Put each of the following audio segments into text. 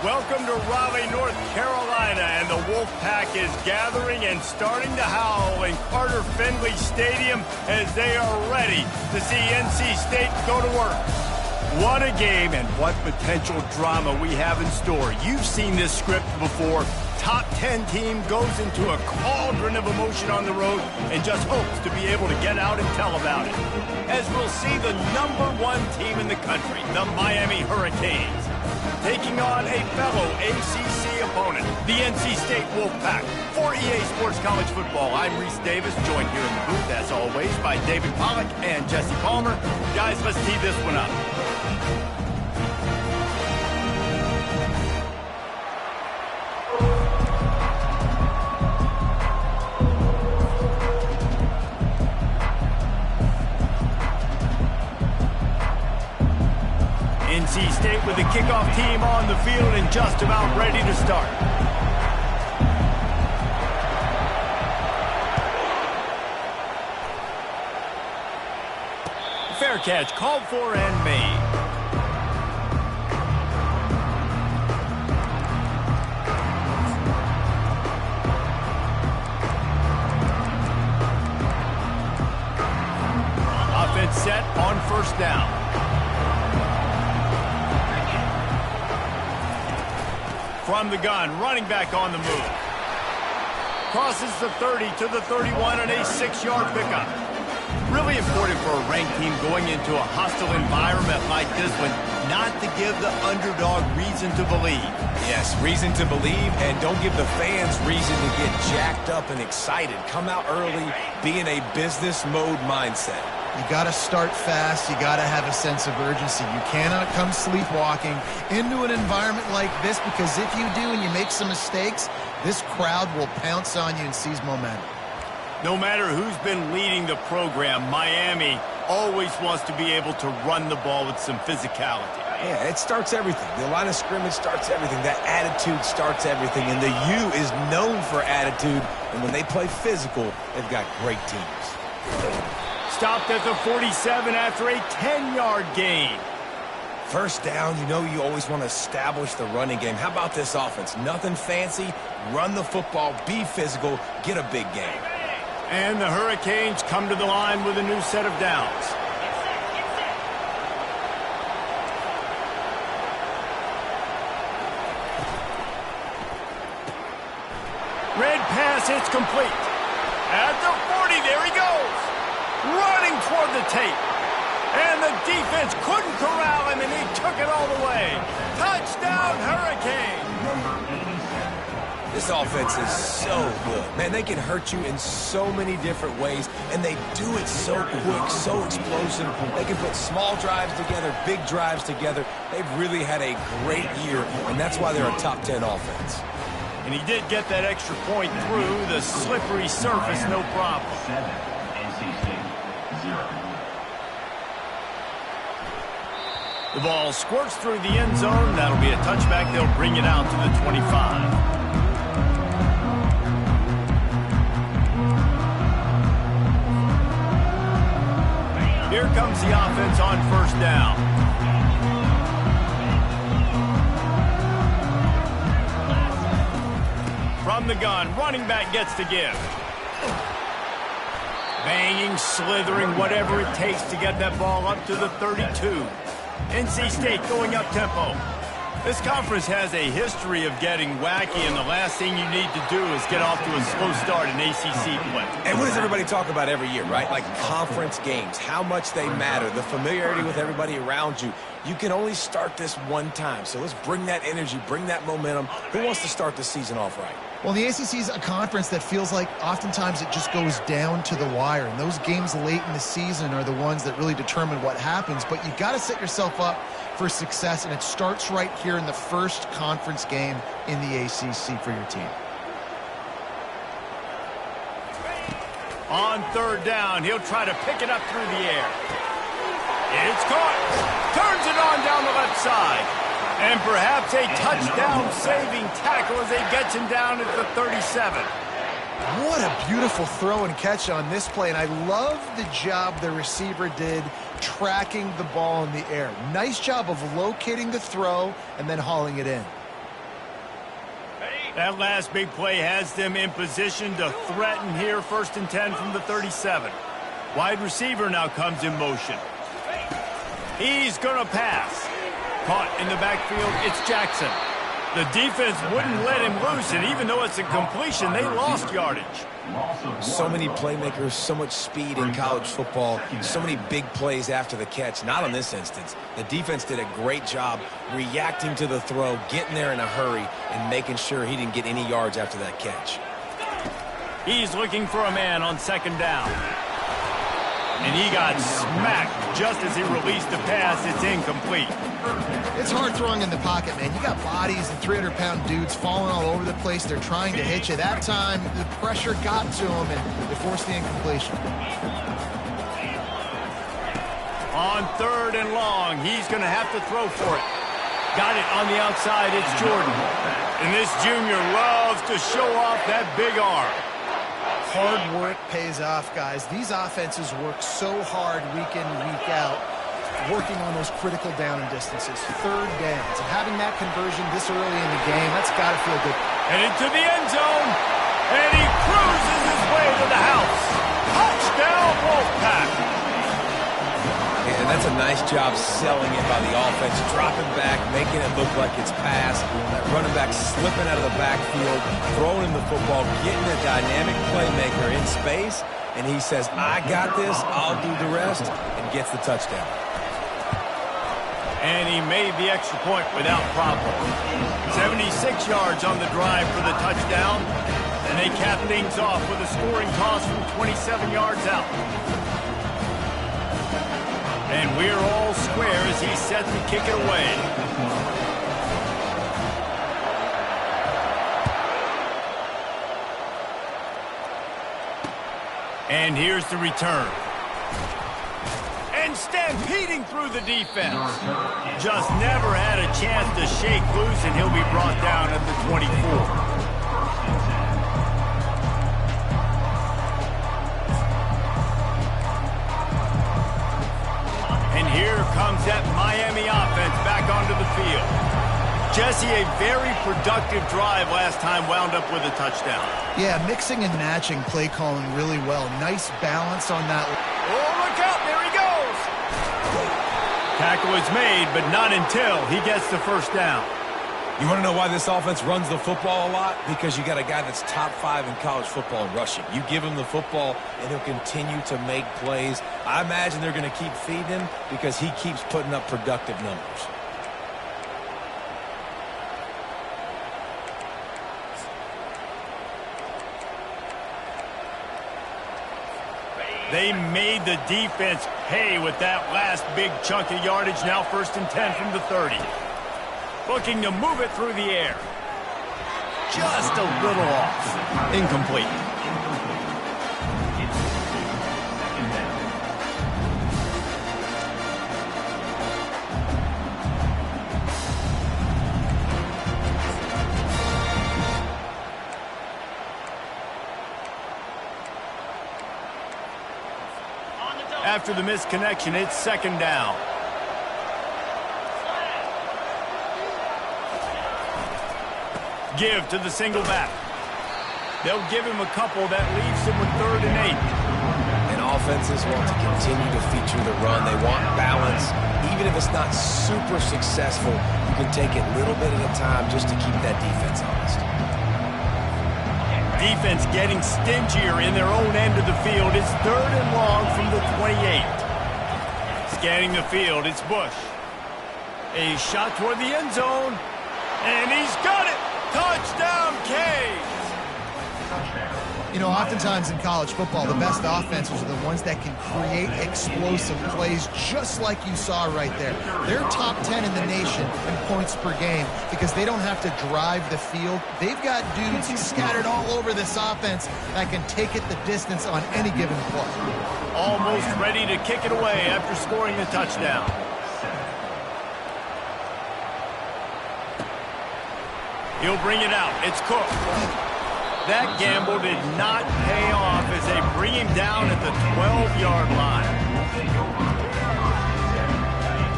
Welcome to Raleigh, North Carolina, and the Wolfpack is gathering and starting to howl in Carter Finley Stadium as they are ready to see NC State go to work. What a game and what potential drama we have in store. You've seen this script before. Top 10 team goes into a cauldron of emotion on the road and just hopes to be able to get out and tell about it. As we'll see the #1 team in the country, the Miami Hurricanes, taking on a fellow ACC opponent, the NC State Wolfpack. For EA Sports College Football, I'm Reese Davis, joined here in the booth, as always, by David Pollack and Jesse Palmer. Guys, let's tee this one up. NC State with the kickoff team on the field and just about ready to start. Fair catch called for and made. Offense set on first down. From the gun, running back on the move. Crosses the 30 to the 31 on a 6-yard pickup. Really important for a ranked team going into a hostile environment like this one, not to give the underdog reason to believe. Yes, reason to believe, and don't give the fans reason to get jacked up and excited. Come out early, be in a business mode mindset. You got to start fast. You got to have a sense of urgency. You cannot come sleepwalking into an environment like this, because if you do and you make some mistakes, this crowd will pounce on you and seize momentum. No matter who's been leading the program, Miami always wants to be able to run the ball with some physicality. Yeah, it starts everything. The line of scrimmage starts everything. That attitude starts everything. And the U is known for attitude. And when they play physical, they've got great teams. Stopped at the 47 after a 10-yard gain. First down, you know you always want to establish the running game. How about this offense? Nothing fancy. Run the football, be physical, get a big game. And the Hurricanes come to the line with a new set of downs. Red pass hits complete. At the 40, there he goes. Running toward the tape. And the defense couldn't corral him, and he took it all the way. Touchdown, Hurricane! This offense is so good. Man, they can hurt you in so many different ways, and they do it so quick, so explosive. They can put small drives together, big drives together. They've really had a great year, and that's why they're a top 10 offense. And he did get that extra point through the slippery surface, no problem. 7, NC State, 0. The ball squirts through the end zone. That'll be a touchback. They'll bring it out to the 25. Here comes the offense on first down. From the gun, running back gets to give. Banging, slithering, whatever it takes to get that ball up to the 32. NC State going up tempo. This conference has a history of getting wacky, and the last thing you need to do is get off to a slow start in ACC play. And what does everybody talk about every year, right? Like conference games, how much they matter, the familiarity with everybody around you. You can only start this one time, so let's bring that energy, bring that momentum. Who wants to start the season off right? Well, the ACC is a conference that feels like oftentimes it just goes down to the wire. And those games late in the season are the ones that really determine what happens. But you got to set yourself up for success, and it starts right here in the first conference game in the ACC for your team. On third down, he'll try to pick it up through the air. It's caught. Turns it on down the left side. And perhaps a touchdown-saving tackle as they gets him down at the 37. What a beautiful throw and catch on this play. And I love the job the receiver did tracking the ball in the air. Nice job of locating the throw and then hauling it in. That last big play has them in position to threaten here, 1st and 10 from the 37. Wide receiver now comes in motion. He's going to pass. Caught in the backfield, it's Jackson. The defense wouldn't let him loose, and even though it's a completion, they lost yardage. So many playmakers, so much speed in college football, so many big plays after the catch. Not in this instance. The defense did a great job reacting to the throw, getting there in a hurry, and making sure he didn't get any yards after that catch. He's looking for a man on 2nd down. And he got smacked just as he released the pass. It's incomplete. It's hard throwing in the pocket, man. You got bodies and 300-pound dudes falling all over the place. They're trying to hit you. That time, the pressure got to him, and they forced the incompletion. On 3rd and long, he's going to have to throw for it. Got it on the outside. It's Jordan. And this junior loves to show off that big arm. Hard work pays off, guys. These offenses work so hard week in and week out, working on those critical down and distances, 3rd downs. And having that conversion this early in the game, that's got to feel good. And into the end zone, and he cruises his way to the house. Touchdown, Wolfpack. And that's a nice job selling it by the offense, dropping back, making it look like it's pass. That running back slipping out of the backfield, throwing the football, getting a dynamic playmaker in space, and he says, I got this, I'll do the rest, and gets the touchdown. And he made the extra point without problem. 76 yards on the drive for the touchdown, and they cap things off with a scoring toss from 27 yards out. And we're all square as he's set to kick it away. And here's the return. And stampeding through the defense. Just never had a chance to shake loose, and he'll be brought down at the 24. Here comes that Miami offense back onto the field. Jesse, a very productive drive last time, wound up with a touchdown. Yeah, mixing and matching play calling really well. Nice balance on that. Oh, look out, there he goes. Tackle is made, but not until he gets the 1st down. You want to know why this offense runs the football a lot? Because you got a guy that's top 5 in college football in rushing. You give him the football, and he'll continue to make plays. I imagine they're going to keep feeding him because he keeps putting up productive numbers. They made the defense pay with that last big chunk of yardage. Now 1st and 10 from the 30. Looking to move it through the air. Just a little off. Incomplete. After the misconnection, it's 2nd down. Give to the single back. They'll give him a couple that leaves him with 3rd and 8. And offenses want to continue to feature the run. They want balance. Even if it's not super successful, you can take it little bit at a time just to keep that defense honest. Defense getting stingier in their own end of the field. It's 3rd and long from the 28. Scanning the field, it's Bush. A shot toward the end zone, and he's got it! Touchdown, Canes! You know, oftentimes in college football, the best offenses are the ones that can create explosive plays, just like you saw right there. They're top 10 in the nation in points per game because they don't have to drive the field. They've got dudes scattered all over this offense that can take it the distance on any given play. Almost ready to kick it away after scoring the touchdown. He'll bring it out. It's Cook. That gamble did not pay off as they bring him down at the 12-yard line.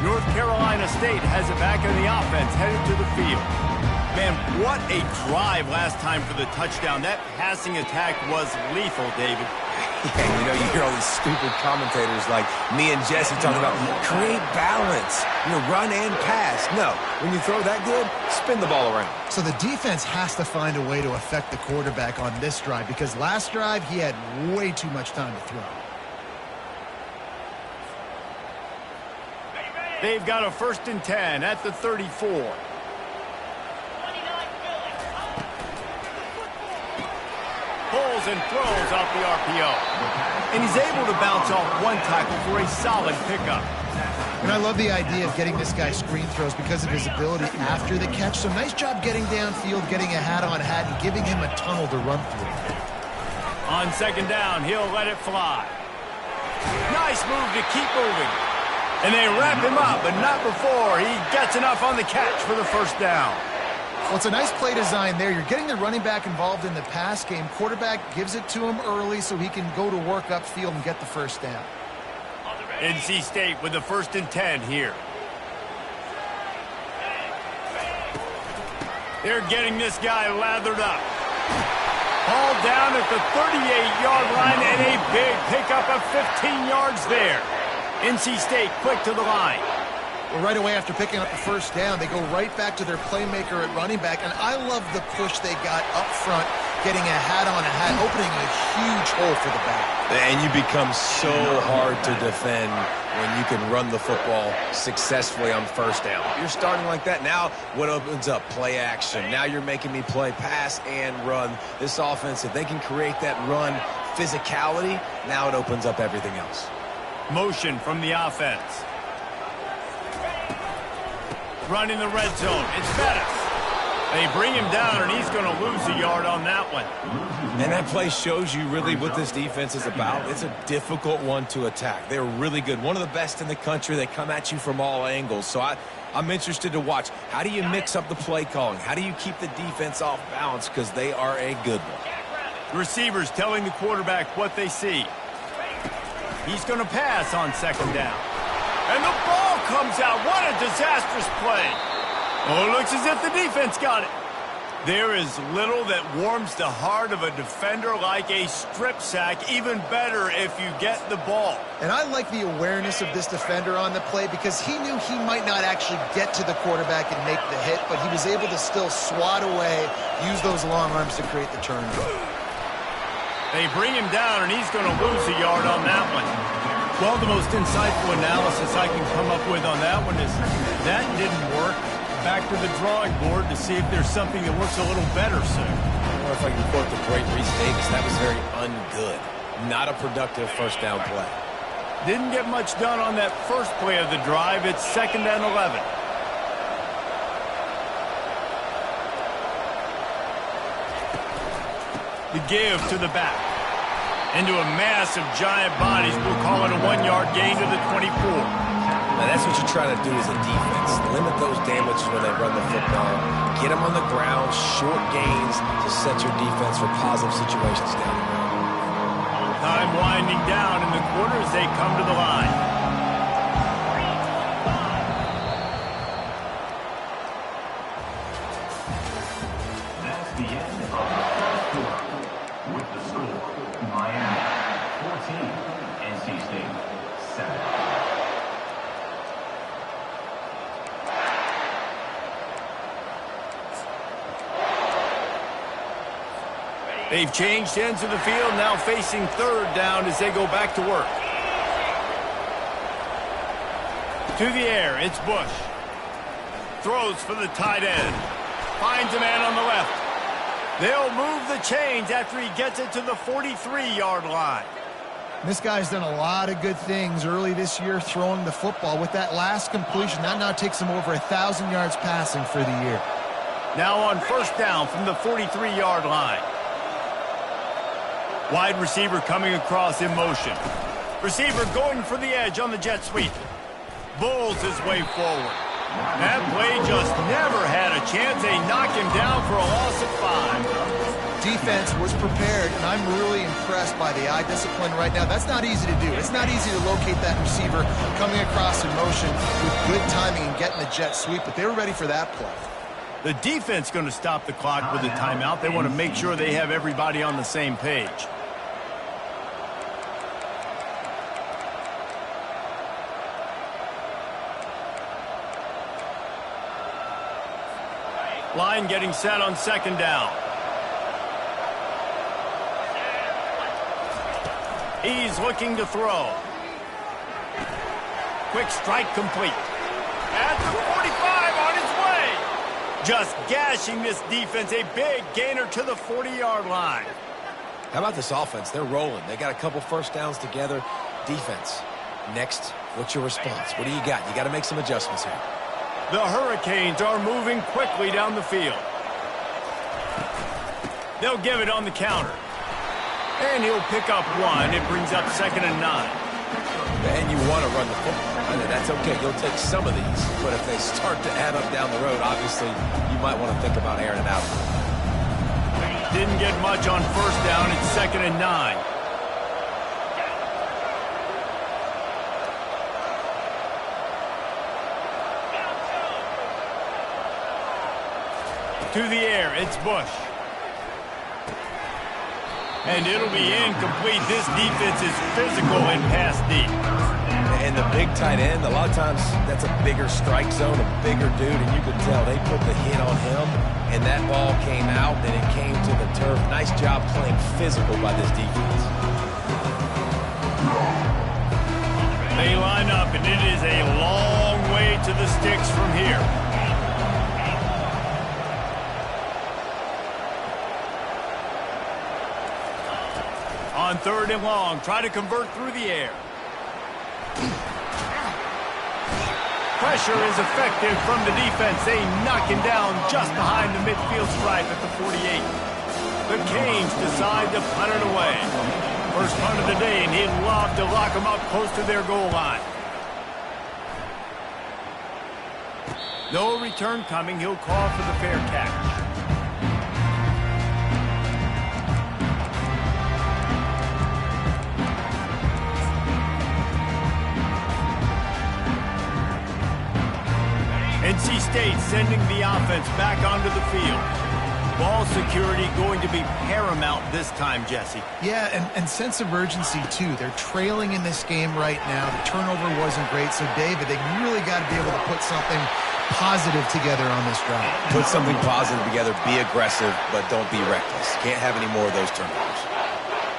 North Carolina State has it back in the offense, headed to the field. Man, what a drive last time for the touchdown. That passing attack was lethal, David. Yeah, you know, you hear all these stupid commentators like me and Jesse talking about create balance, run and pass. No, when you throw that good, spin the ball around. So the defense has to find a way to affect the quarterback on this drive because last drive he had way too much time to throw. They've got a 1st and 10 at the 34. Pulls and throws off the RPO. And he's able to bounce off one tackle for a solid pickup. And I love the idea of getting this guy screen throws because of his ability after the catch. So nice job getting downfield, getting a hat-on-hat, and giving him a tunnel to run through. On 2nd down, he'll let it fly. Nice move to keep moving. And they wrap him up, but not before he gets enough on the catch for the 1st down. Well, it's a nice play design there. You're getting the running back involved in the pass game. Quarterback gives it to him early so he can go to work upfield and get the 1st down. NC State with the 1st and 10 here. They're getting this guy lathered up. Ball down at the 38-yard line and a big pickup of 15 yards there. NC State quick to the line. Well, right away after picking up the 1st down, they go right back to their playmaker at running back. And I love the push they got up front, getting a hat-on-hat, opening a huge hole for the back. And you become so hard to defend when you can run the football successfully on 1st down. You're starting like that. Now what opens up? Play action. Now you're making me play pass and run. This offense, if they can create that run physicality, now it opens up everything else. Motion from the offense. Running the red zone. It's Bettis. They bring him down, and he's going to lose a yard on that one. And that play shows you really what this defense is about. It's a difficult one to attack. They're really good. One of the best in the country. They come at you from all angles. So I'm interested to watch. How do you mix up the play calling? How do you keep the defense off balance? Because they are a good one. Receivers telling the quarterback what they see. He's going to pass on 2nd down. And the ball comes out. What a disastrous play. Oh, it looks as if the defense got it. There is little that warms the heart of a defender like a strip sack. Even better if you get the ball. And I like the awareness of this defender on the play because he knew he might not actually get to the quarterback and make the hit, but he was able to still swat away, use those long arms to create the turnover. They bring him down, and he's going to lose a yard on that one. Well, the most insightful analysis I can come up with on that one is that didn't work. Back to the drawing board to see if there's something that works a little better soon. I don't know if I can quote the great Reese Davis. That was very ungood. Not a productive 1st down play. Didn't get much done on that first play of the drive. It's 2nd and 11. The give to the back. Into a mass of giant bodies. We'll call it a 1-yard gain to the 24. Now that's what you try to do as a defense. Limit those damages when they run the football. Get them on the ground, short gains to set your defense for positive situations down the road. Time winding down in the quarter as they come to the line. That's the end of the first quarter. With the score, Miami 14, NC State 7. They've changed ends of the field, now facing 3rd down as they go back to work. To the air, it's Bush. Throws for the tight end. Finds a man on the left. They'll move the chains after he gets it to the 43-yard line. This guy's done a lot of good things early this year throwing the football. With that last completion, that now takes him over 1,000 yards passing for the year. Now on 1st down from the 43-yard line. Wide receiver coming across in motion. Receiver going for the edge on the jet sweep. Bulls his way forward. That play just never had a chance. They knock him down for a loss of 5. Defense was prepared, and I'm really impressed by the eye discipline right now. That's not easy to do. It's not easy to locate that receiver coming across in motion with good timing and getting the jet sweep, but they were ready for that play. The defense going to stop the clock with a timeout. They want to make sure they have everybody on the same page. Line getting set on second down. He's looking to throw. Quick strike complete. At the 45 on his way. Just gashing this defense. A big gainer to the 40-yard line. How about this offense? They're rolling. They got a couple first downs together. Defense. Next, what's your response? What do you got? You got to make some adjustments here. The Hurricanes are moving quickly down the field. They'll give it on the counter. And he'll pick up one. It brings up 2nd and 9. And you want to run the football. That's okay. You'll take some of these. But if they start to add up down the road, obviously, you might want to think about airing it out. Didn't get much on first down. It's 2nd and 9. To the air, it's Bush. And it'll be incomplete. This defense is physical and pass deep. And the big tight end, a lot of times that's a bigger strike zone, a bigger dude, and you could tell they put the hit on him, and that ball came out, and it came to the turf. Nice job playing physical by this defense. They line up, and it is a long way to the sticks from here. On 3rd and long, try to convert through the air. Pressure is effective from the defense. They knock him down just behind the midfield stripe at the 48. The Canes decide to punt it away. First punt of the day, and he'd love to lock them up close to their goal line. No return coming. He'll call for the fair catch. NC State sending the offense back onto the field. Ball security going to be paramount this time, Jesse. Yeah, and sense of urgency, too. They're trailing in this game right now. The turnover wasn't great. So, David, they really got to be able to put something positive together on this drive. Put something positive together. Be aggressive, but don't be reckless. Can't have any more of those turnovers.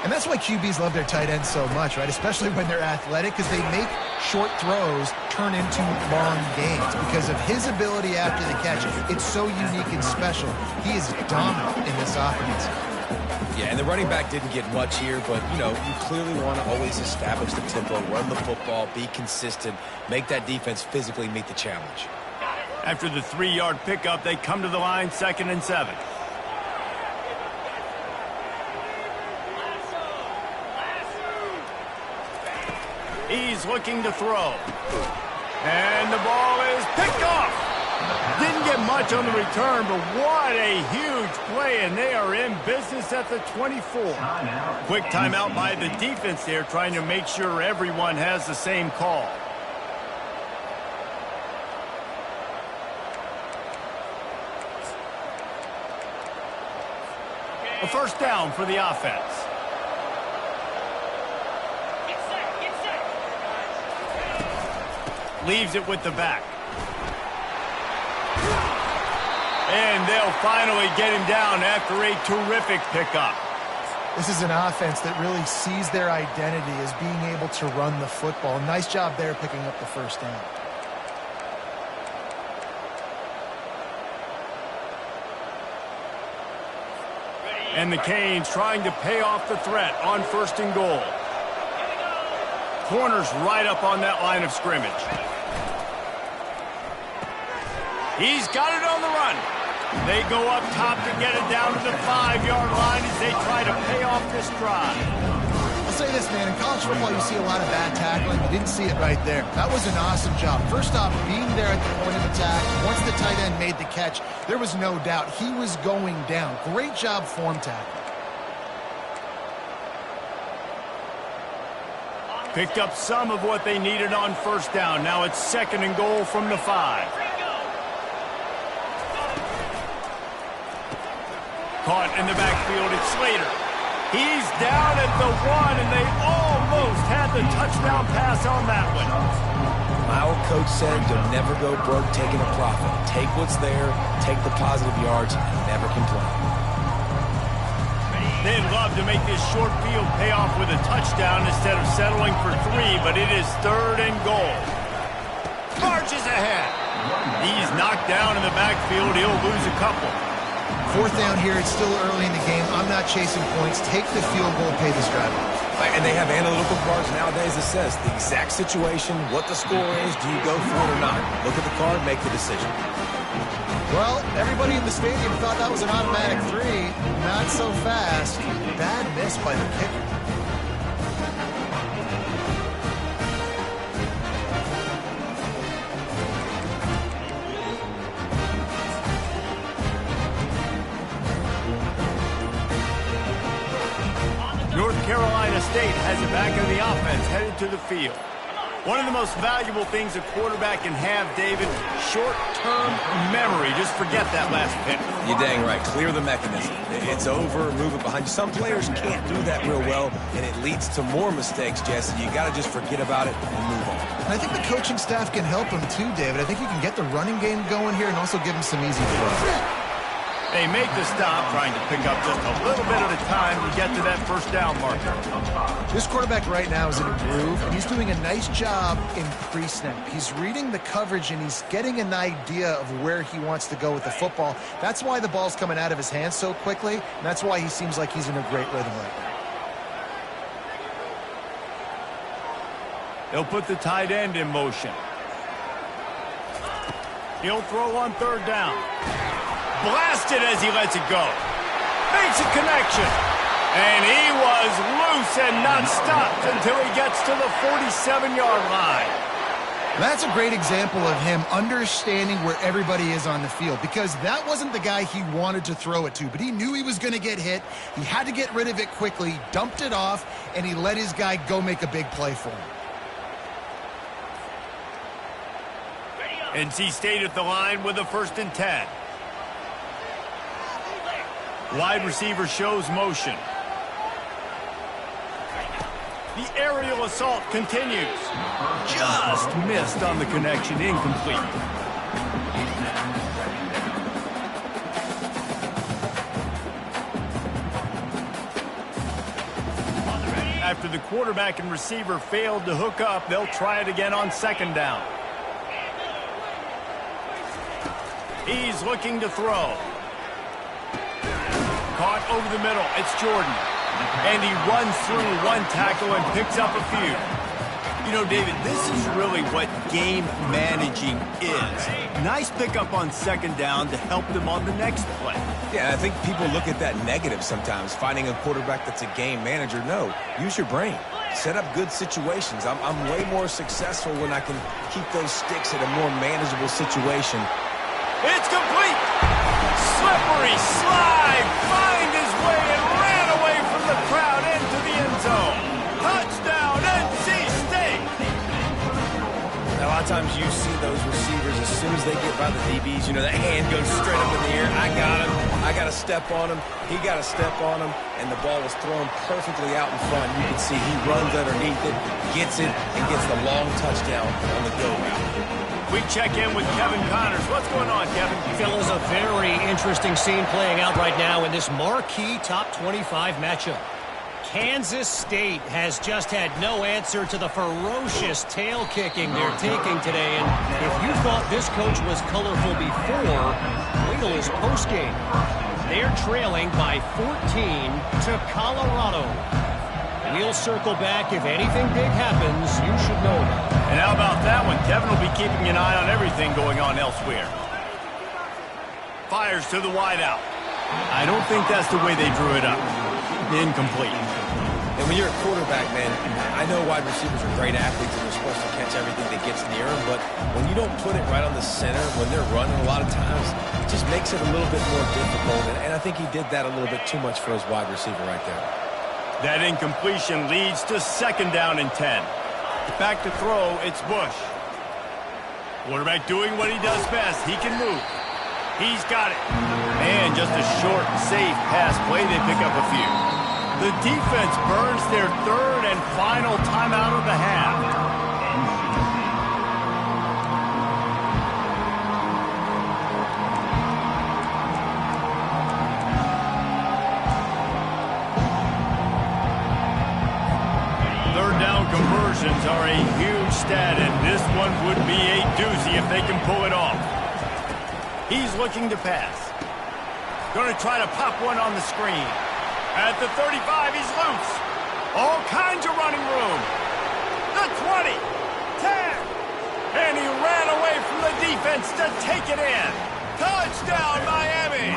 And that's why QBs love their tight ends so much, right? Especially when they're athletic, because they make short throws turn into long gains. Because of his ability after the catch, it's so unique and special. He is dominant in this offense. Yeah, and the running back didn't get much here, but, you know, you clearly want to always establish the tempo, run the football, be consistent, make that defense physically meet the challenge. After the 3-yard pickup, they come to the line, 2nd and 7. He's looking to throw. And the ball is picked off. Didn't get much on the return, but what a huge play, and they are in business at the 24. Quick timeout by the defense there, trying to make sure everyone has the same call. A first down for the offense. Leaves it with the back. And they'll finally get him down after a terrific pickup. This is an offense that really sees their identity as being able to run the football. Nice job there picking up the first down. And the Canes trying to pay off the threat on 1st and goal. Corners right up on that line of scrimmage. He's got it on the run. They go up top to get it down to the 5-yard line as they try to pay off this drive. I'll say this, man. In college football, you see a lot of bad tackling. You didn't see it right there. That was an awesome job. First off, being there at the point of attack. Once the tight end made the catch, there was no doubt he was going down. Great job form tackling. Picked up some of what they needed on first down. Now it's 2nd and goal from the 5. Caught in the backfield, it's Slater. He's down at the 1, and they almost had the touchdown pass on that one. My old coach said you'll never go broke taking a profit. Take what's there, take the positive yards, and never complain. They'd love to make this short field pay off with a touchdown instead of settling for 3, but it is 3rd and goal. Marches ahead. He's knocked down in the backfield. He'll lose a couple. 4th down here. It's still early in the game. I'm not chasing points. Take the field goal, pay this drive off. And they have analytical cards nowadays that says the exact situation, what the score is, do you go for it or not? Look at the card, make the decision. Well, everybody in the stadium thought that was an automatic 3. Not so fast. Bad miss by the kicker. North Carolina State has it back in the offense, headed to the field. One of the most valuable things a quarterback can have, David, short-term memory. Just forget that last pick. You're dang right. Clear the mechanism. It's over, move it behind you. Some players can't do that real well, and it leads to more mistakes, Jesse. You got to just forget about it and move on. And I think the coaching staff can help him too, David. I think you can get the running game going here and also give him some easy throws. They make the stop, trying to pick up just a little bit at a time to get to that 1st down marker. This quarterback right now is in a groove, and he's doing a nice job in pre-snap. He's reading the coverage, and he's getting an idea of where he wants to go with the football. That's why the ball's coming out of his hands so quickly, and that's why he seems like he's in a great rhythm right now. They'll put the tight end in motion. He'll throw on 3rd down. Blasted as he lets it go. Makes a connection. And he was loose and not stopped until he gets to the 47-yard line. That's a great example of him understanding where everybody is on the field, because that wasn't the guy he wanted to throw it to, but he knew he was going to get hit. He had to get rid of it quickly, dumped it off, and he let his guy go make a big play for him. NC State at the line with a 1st and 10. Wide receiver shows motion. The aerial assault continues. Just missed on the connection, incomplete. After the quarterback and receiver failed to hook up, they'll try it again on 2nd down. He's looking to throw. Caught over the middle. It's Jordan. And he runs through 1 tackle and picks up a few. You know, David, this is really what game managing is. Nice pickup on 2nd down to help them on the next play. Yeah, I think people look at that negative sometimes, finding a quarterback that's a game manager. No, use your brain. Set up good situations. I'm way more successful when I can keep those sticks at a more manageable situation. It's complete. Slippery slide. Find his way and ran away from the crowd into the end zone. Touchdown, NC State. Now, a lot of times you see those receivers, as soon as they get by the DBs, you know, that hand goes straight up in the air. I got him. I got to step on him. He got to step on him. And the ball was thrown perfectly out in front. You can see he runs underneath it, gets it, and gets the long touchdown on the go route. We check in with Kevin Connors. What's going on, Kevin? Fellas, a very interesting scene playing out right now in this marquee top 25 matchup. Kansas State has just had no answer to the ferocious tail kicking they're taking today. And if you thought this coach was colorful before, wait till his postgame. They're trailing by 14 to Colorado. We'll circle back. If anything big happens, you should know about it. And how about that one? Kevin will be keeping an eye on everything going on elsewhere. Fires to the wideout. I don't think that's the way they drew it up. Incomplete. And when you're a quarterback, man, I know wide receivers are great athletes and they're supposed to catch everything that gets near them, but when you don't put it right on the center, when they're running a lot of times, it just makes it a little bit more difficult. And I think he did that a little bit too much for his wide receiver right there. That incompletion leads to 2nd down and 10. Back to throw, it's Bush. Quarterback doing what he does best. He can move. He's got it. And just a short, safe pass play. They pick up a few. The defense burns their third and final timeout of the half. Conversions are a huge stat, and this one would be a doozy if they can pull it off. He's looking to pass. Going to try to pop one on the screen. At the 35, he's loose. All kinds of running room. The 20, 10, and he ran away from the defense to take it in. Touchdown, Miami!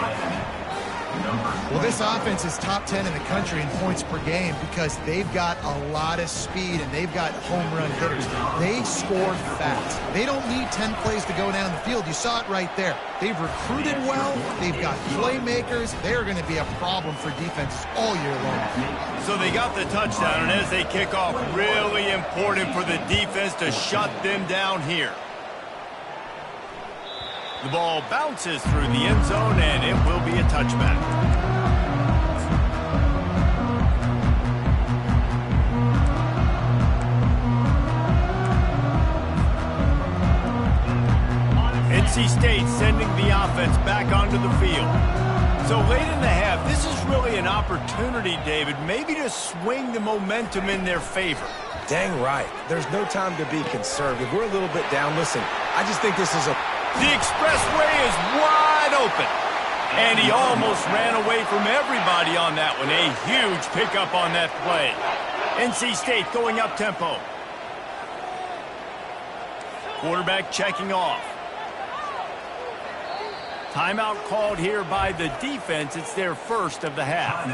Well, this offense is top 10 in the country in points per game because they've got a lot of speed and they've got home run hitters. They score fast. They don't need 10 plays to go down the field. You saw it right there. They've recruited well. They've got playmakers. They're going to be a problem for defenses all year long. So they got the touchdown, and as they kick off, really important for the defense to shut them down here. The ball bounces through the end zone, and it will be a touchback. NC State sending the offense back onto the field. So late in the half, this is really an opportunity, David, maybe to swing the momentum in their favor. Dang right. There's no time to be conservative. We're a little bit down. Listen, I just think this is a... The expressway is wide open. And he almost ran away from everybody on that one. A huge pickup on that play. NC State going up tempo. Quarterback checking off. Timeout called here by the defense. It's their first of the half.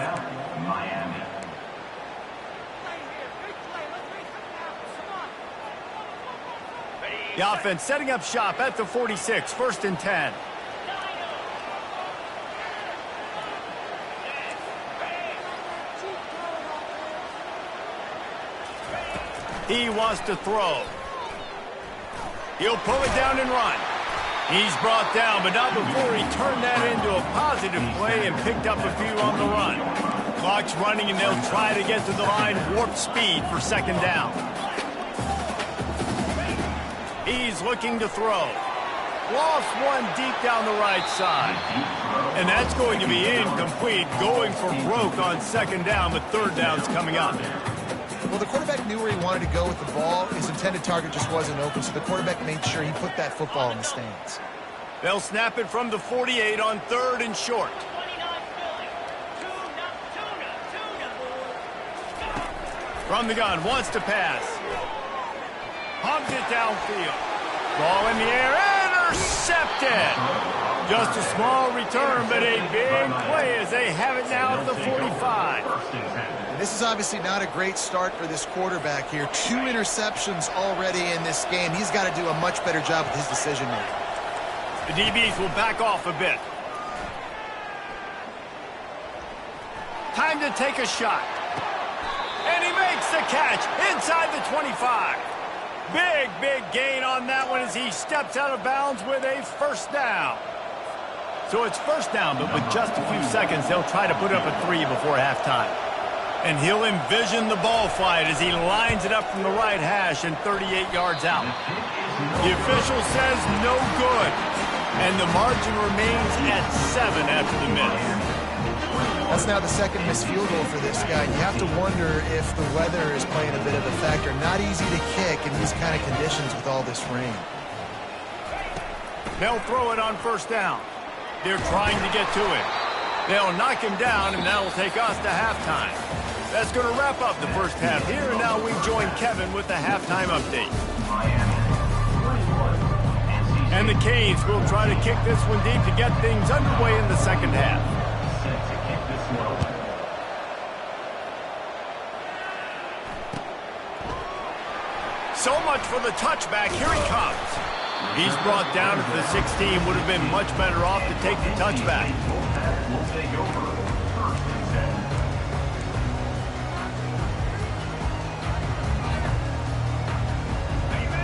Miami. The offense setting up shop at the 46, 1st and 10. He wants to throw. He'll pull it down and run. He's brought down, but not before he turned that into a positive play and picked up a few on the run. Clock's running, and they'll try to get to the line warp speed for 2nd down. He's looking to throw. Lost one deep down the right side. And that's going to be incomplete, going for broke on 2nd down, but 3rd down's coming up. Well, the quarterback knew where he wanted to go with the ball. His intended target just wasn't open, so the quarterback made sure he put that football in the stands. They'll snap it from the 48 on 3rd and short. From the gun, wants to pass. Pumps it downfield. Ball in the air, intercepted. Just a small return, but a big play as they have it now at the 45. And this is obviously not a great start for this quarterback here. 2 interceptions already in this game. He's got to do a much better job with his decision-making. The DBs will back off a bit. Time to take a shot. And he makes the catch inside the 25. Big gain on that one as he steps out of bounds with a 1st down. So it's 1st down, but with just a few seconds, they'll try to put up a 3 before halftime. And he'll envision the ball flight as he lines it up from the right hash and 38 yards out. The official says no good. And the margin remains at 7 after the miss. That's now the 2nd missed field goal for this guy. You have to wonder if the weather is playing a bit of a factor. Not easy to kick in these kind of conditions with all this rain. They'll throw it on 1st down. They're trying to get to it. They'll knock him down, and that'll take us to halftime. That's going to wrap up the first half here, and now we join Kevin with the halftime update. And the Canes will try to kick this one deep to get things underway in the 2nd half. So much for the touchback. Here he comes. He's brought down at the 16. Would have been much better off to take the touchback.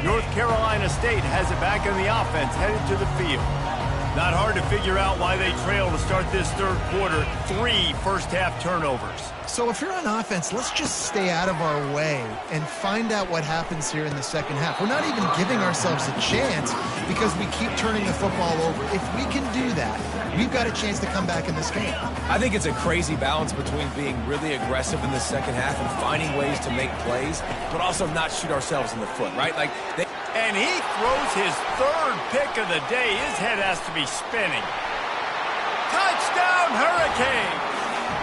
North Carolina State has it back in the offense, headed to the field. Not hard to figure out why they trail to start this third quarter. 3 first-half turnovers. So if you're on offense, let's just stay out of our way and find out what happens here in the second half. We're not even giving ourselves a chance because we keep turning the football over. If we can do that, we've got a chance to come back in this game. I think it's a crazy balance between being really aggressive in the second half and finding ways to make plays, but also not shoot ourselves in the foot, right? And he throws his third pick of the day. His head has to be spinning. Touchdown, Hurricane!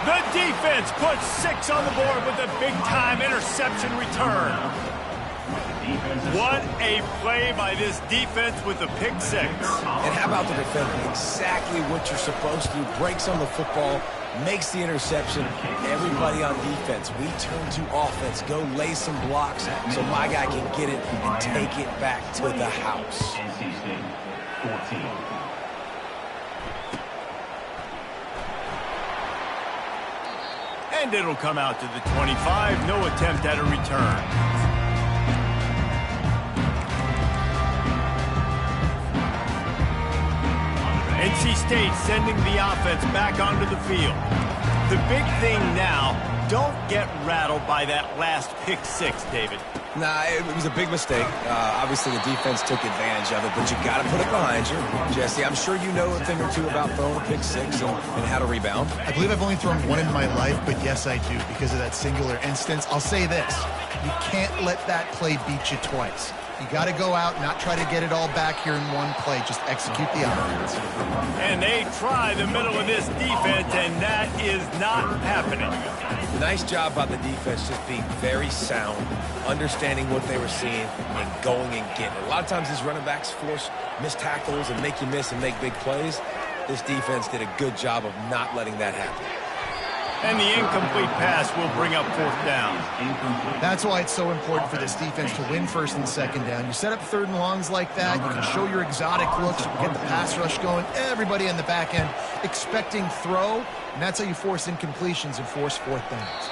The defense puts 6 on the board with a big-time interception return. What a play by this defense with the pick 6. And how about the defense? Exactly what you're supposed to do. Breaks on the football, makes the interception. Everybody on defense, we turn to offense. Go lay some blocks so my guy can get it and take it back to the house. NC State, 14. And it'll come out to the 25. No attempt at a return. NC State sending the offense back onto the field. The big thing now, don't get rattled by that last pick 6, David. Nah, it was a big mistake. Obviously, the defense took advantage of it, but you got to put it behind you. Jesse, I'm sure you know a thing or two about throwing a pick 6 and how to rebound. I believe I've only thrown one in my life, but yes, I do because of that singular instance. I'll say this. You can't let that play beat you twice. You got to go out, not try to get it all back here in one play. Just execute the offense. And they try the middle of this defense, and that is not happening. Nice job by the defense just being very sound, understanding what they were seeing, and going and getting it. A lot of times these running backs force missed tackles and make you miss and make big plays. This defense did a good job of not letting that happen. And the incomplete pass will bring up 4th down. That's why it's so important for this defense to win 1st and 2nd down. You set up 3rd and longs like that, you can show your exotic looks, you can get the pass rush going, everybody in the back end expecting throw, and that's how you force incompletions and force 4th downs.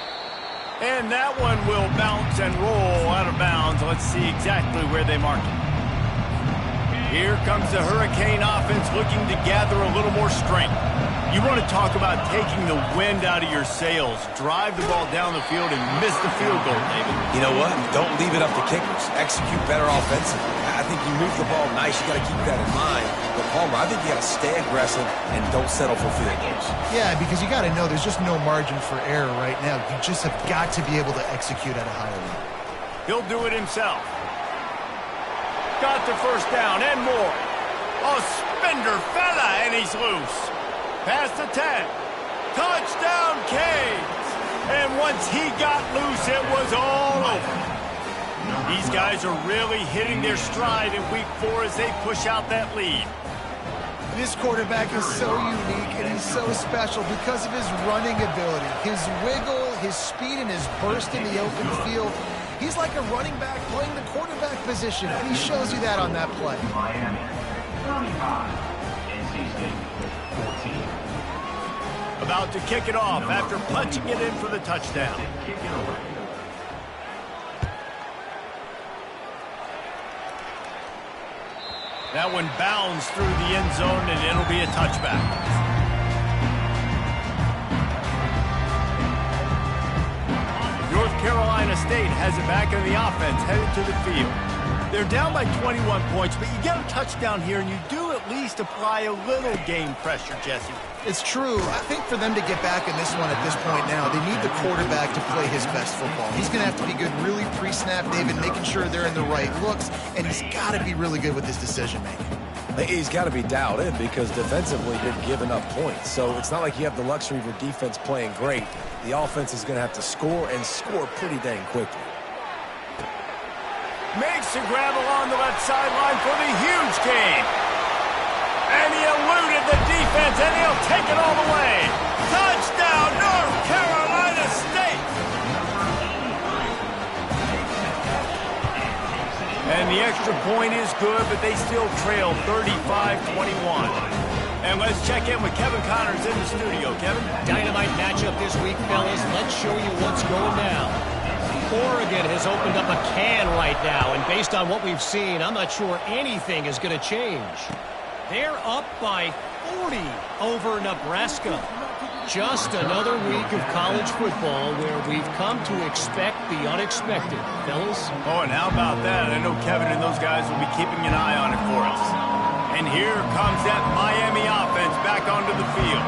And that one will bounce and roll out of bounds. Let's see exactly where they mark it. Here comes the Hurricane offense looking to gather a little more strength. You want to talk about taking the wind out of your sails. Drive the ball down the field and miss the field goal, David. You know what? Don't leave it up to kickers. Execute better offensively. I think you move the ball nice. You got to keep that in mind. But, Palmer, I think you got to stay aggressive and don't settle for field goals. Yeah, because you got to know there's just no margin for error right now. You just have got to be able to execute at a higher level. He'll do it himself. Got the 1st down and more. A spender fella, and he's loose. Past the 10. Touchdown, Canes. And once he got loose, it was all over. These guys are really hitting their stride in week 4 as they push out that lead. This quarterback is so unique and he's so special because of his running ability, his wiggle, his speed, and his burst in the open field. He's like a running back playing the quarterback position, and he shows you that on that play. Miami, 35. NC State, 14. About to kick it off after punching it in for the touchdown. Kick it over. That one bounds through the end zone, and it'll be a touchback. North Carolina State has it back in the offense, headed to the field. They're down by 21 points, but you get a touchdown here, and you do at least apply a little game pressure, Jesse. It's true. I think for them to get back in this one at this point now, they need the quarterback to play his best football. He's going to have to be good really pre-snap, David, making sure they're in the right looks, and he's got to be really good with his decision-making. He's got to be dialed in because defensively you're giving up points. So it's not like you have the luxury of your defense playing great. The offense is going to have to score and score pretty dang quickly. Makes a grab along the left sideline for the huge gain. And he eluded the defense, and he'll take it all the way. Touchdown, North Carolina State. And the extra point is good, but they still trail 35-21. And let's check in with Kevin Connors in the studio. Kevin? Dynamite matchup this week, fellas. Let's show you what's going down. Oregon has opened up a can right now, and based on what we've seen, I'm not sure anything is going to change. They're up by 40 over Nebraska. Just another week of college football where we've come to expect the unexpected, fellas. Oh, and how about that? I know Kevin and those guys will be keeping an eye on it for us. And here comes that Miami offense back onto the field.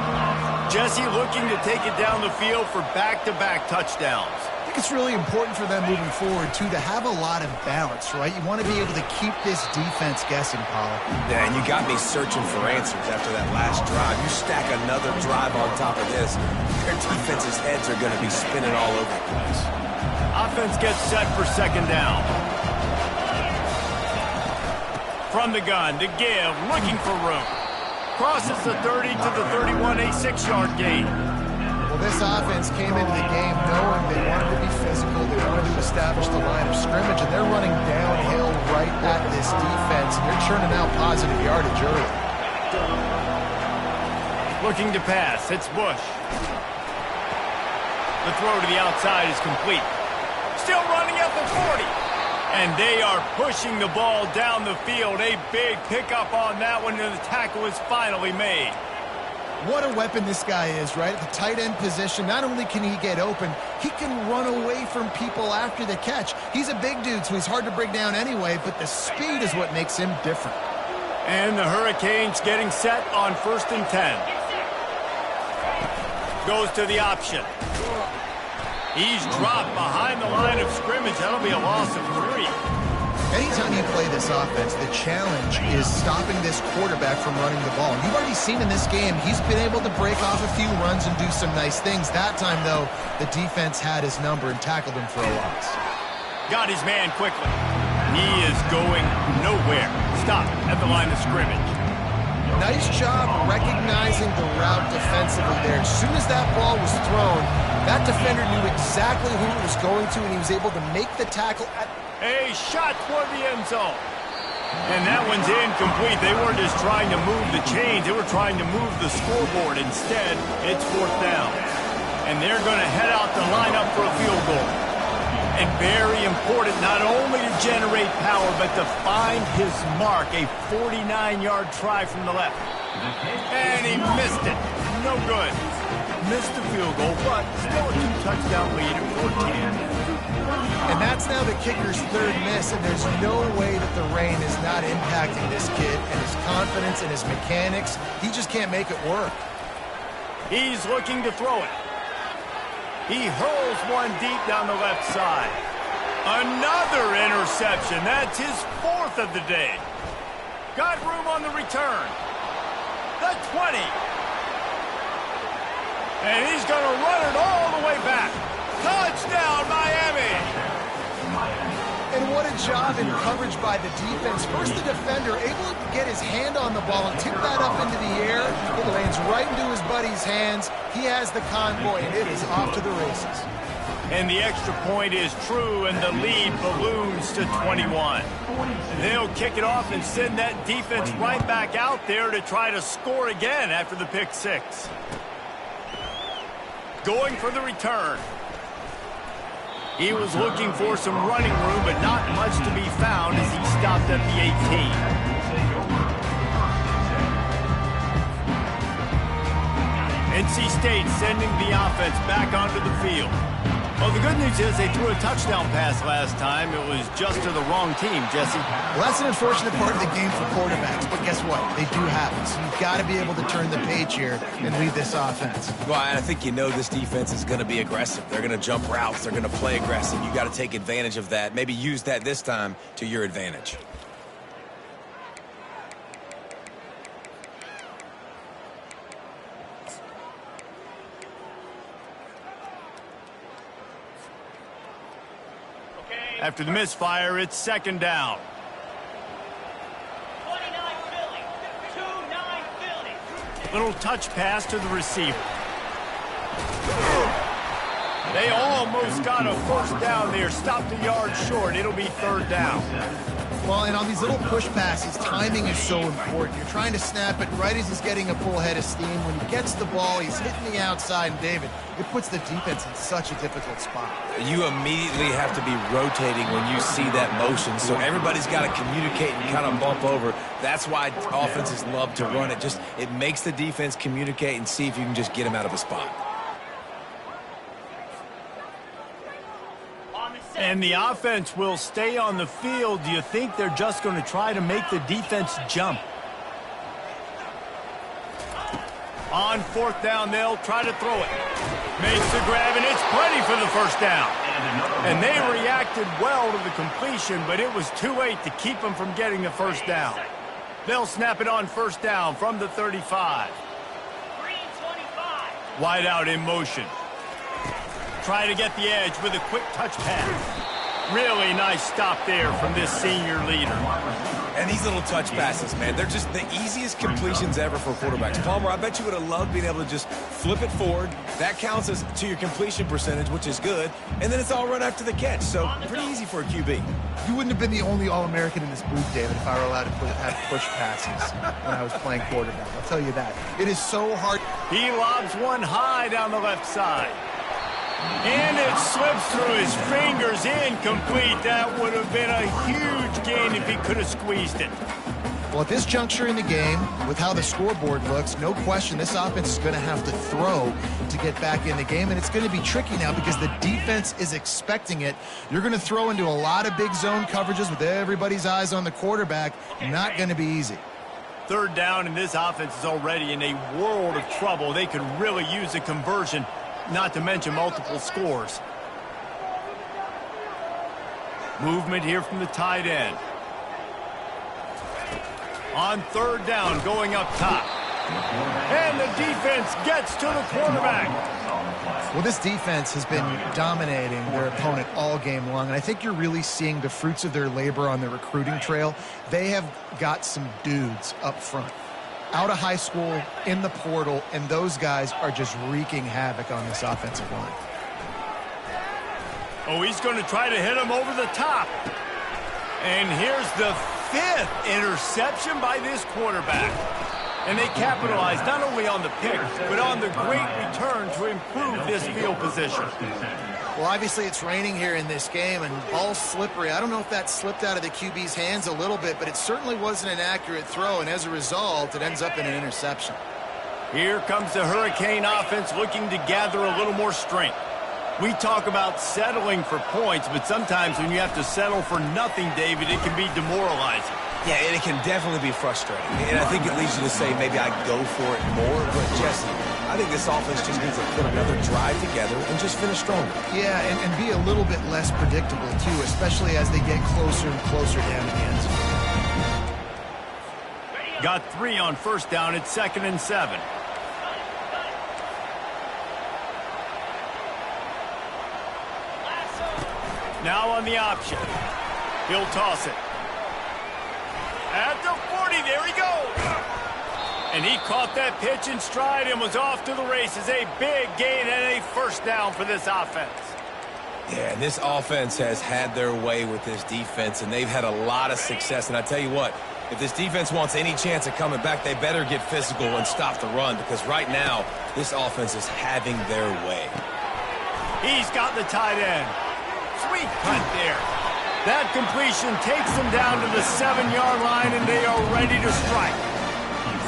Jesse looking to take it down the field for back-to-back touchdowns. I think it's really important for them moving forward, too, to have a lot of balance, right? You want to be able to keep this defense guessing, Paul. Yeah, and you got me searching for answers after that last drive. You stack another drive on top of this, their defense's heads are going to be spinning all over the place. Offense gets set for second down. From the gun to give, looking for room. Crosses the 30 to the 31, a 6-yard gain. Well, this offense came into the game knowing they wanted to be physical, they wanted to establish the line of scrimmage, and they're running downhill right at this defense, and they're churning out positive yardage early. Looking to pass, it's Bush. The throw to the outside is complete. Still running at the 40. And they are pushing the ball down the field. A big pickup on that one, and the tackle is finally made. What a weapon this guy is, right? At the tight end position, not only can he get open, he can run away from people after the catch. He's a big dude, so he's hard to bring down anyway, but the speed is what makes him different. And the Hurricanes getting set on 1st and 10. Goes to the option. He's dropped behind the line of scrimmage. That'll be a loss of 3. Anytime you play this offense, the challenge is stopping this quarterback from running the ball. You've already seen in this game, he's been able to break off a few runs and do some nice things. That time, though, the defense had his number and tackled him for a loss. Got his man quickly. He is going nowhere. Stop at the line of scrimmage. Nice job recognizing the route defensively there. As soon as that ball was thrown, that defender knew exactly who it was going to, and he was able to make the tackle at a shot toward the end zone. And that one's incomplete. They weren't just trying to move the chains. They were trying to move the scoreboard. Instead, it's 4th down. And they're going to head out to line up for a field goal. And very important, not only to generate power, but to find his mark. A 49-yard try from the left. And he missed it. No good. Missed the field goal, but still a 2-touchdown lead at 14. And that's now the kicker's 3rd miss, and there's no way that the rain is not impacting this kid and his confidence and his mechanics. He just can't make it work. He's looking to throw it. He hurls one deep down the left side. Another interception. That's his 4th of the day. Got room on the return. The 20. And he's going to run it all the way back. Touchdown, Miami! And what a job in coverage by the defense. First, the defender able to get his hand on the ball and tip that up into the air. It lands right into his buddy's hands. He has the convoy, and it is off to the races. And the extra point is true, and the lead balloons to 21. They'll kick it off and send that defense right back out there to try to score again after the pick 6. Going for the return. He was looking for some running room, but not much to be found as he stopped at the 18. NC State sending the offense back onto the field. Well, the good news is they threw a touchdown pass last time. It was just to the wrong team, Jesse. Well, that's an unfortunate part of the game for quarterbacks, but guess what? They do happen. So you've got to be able to turn the page here and lead this offense. Well, I think you know this defense is going to be aggressive. They're going to jump routes. They're going to play aggressive. You got to take advantage of that. Maybe use that this time to your advantage. After the misfire, it's 2nd down. 29 Philly. 2-9 Philly. Little touch pass to the receiver. They almost got a 1st down there. Stopped a yard short. It'll be 3rd down. Well, and on these little push passes, timing is so important. You're trying to snap it right as he's getting a full head of steam. When he gets the ball, he's hitting the outside, and David, it puts the defense in such a difficult spot. You immediately have to be rotating when you see that motion, so everybody's got to communicate and kind of bump over. That's why offenses love to run it. It makes the defense communicate and see if you can just get him out of a spot. And the offense will stay on the field. Do you think they're just going to try to make the defense jump? On fourth down, they'll try to throw it. Makes the grab, and it's plenty for the first down. And they reacted well to the completion, but it was too late to keep them from getting the first down. They'll snap it on first down from the 35. Wide out in motion. Try to get the edge with a quick touch pass. Really nice stop there from this senior leader. And these little touch passes, man, they're just the easiest completions ever for quarterbacks. Palmer, I bet you would have loved being able to just flip it forward. That counts as to your completion percentage, which is good. And then it's all run after the catch, so pretty easy for a QB. You wouldn't have been the only All-American in this booth, David, if I were allowed to have push passes when I was playing quarterback. I'll tell you that. It is so hard. He lobs one high down the left side. And it slips through his fingers, incomplete. That would have been a huge gain if he could have squeezed it. Well, at this juncture in the game, with how the scoreboard looks, no question this offense is going to have to throw to get back in the game, and it's going to be tricky now because the defense is expecting it. You're going to throw into a lot of big zone coverages with everybody's eyes on the quarterback. Not going to be easy. Third down, and this offense is already in a world of trouble. They could really use a conversion, not to mention multiple scores. Movement here from the tight end. On third down, going up top. And the defense gets to the quarterback. Well, this defense has been dominating their opponent all game long, and I think you're really seeing the fruits of their labor on the recruiting trail. They have got some dudes up front, out of high school, in the portal, and those guys are just wreaking havoc on this offensive line. Oh, he's going to try to hit him over the top. And here's the fifth interception by this quarterback. And they capitalize not only on the pick, but on the great return to improve this field position. Well, obviously it's raining here in this game, and ball's slippery. I don't know if that slipped out of the QB's hands a little bit, but it certainly wasn't an accurate throw, and as a result, it ends up in an interception. Here comes the Hurricane offense looking to gather a little more strength. We talk about settling for points, but sometimes when you have to settle for nothing, David, it can be demoralizing. Yeah, and it can definitely be frustrating. And I think it leads you to say maybe I go for it more. But, Jesse, I think this offense just needs to put another drive together and just finish stronger. Yeah, and be a little bit less predictable, too, especially as they get closer and closer down to the end zone. Got 3 on first down. It's 2nd and 7. Now on the option. He'll toss it. At the 40, there he goes. And he caught that pitch in stride and was off to the races. A big gain and a first down for this offense. Yeah, and this offense has had their way with this defense, and they've had a lot of success. And I tell you what, if this defense wants any chance of coming back, they better get physical and stop the run, because right now, this offense is having their way. He's got the tight end. Sweet cut there. That completion takes them down to the 7-yard line, and they are ready to strike.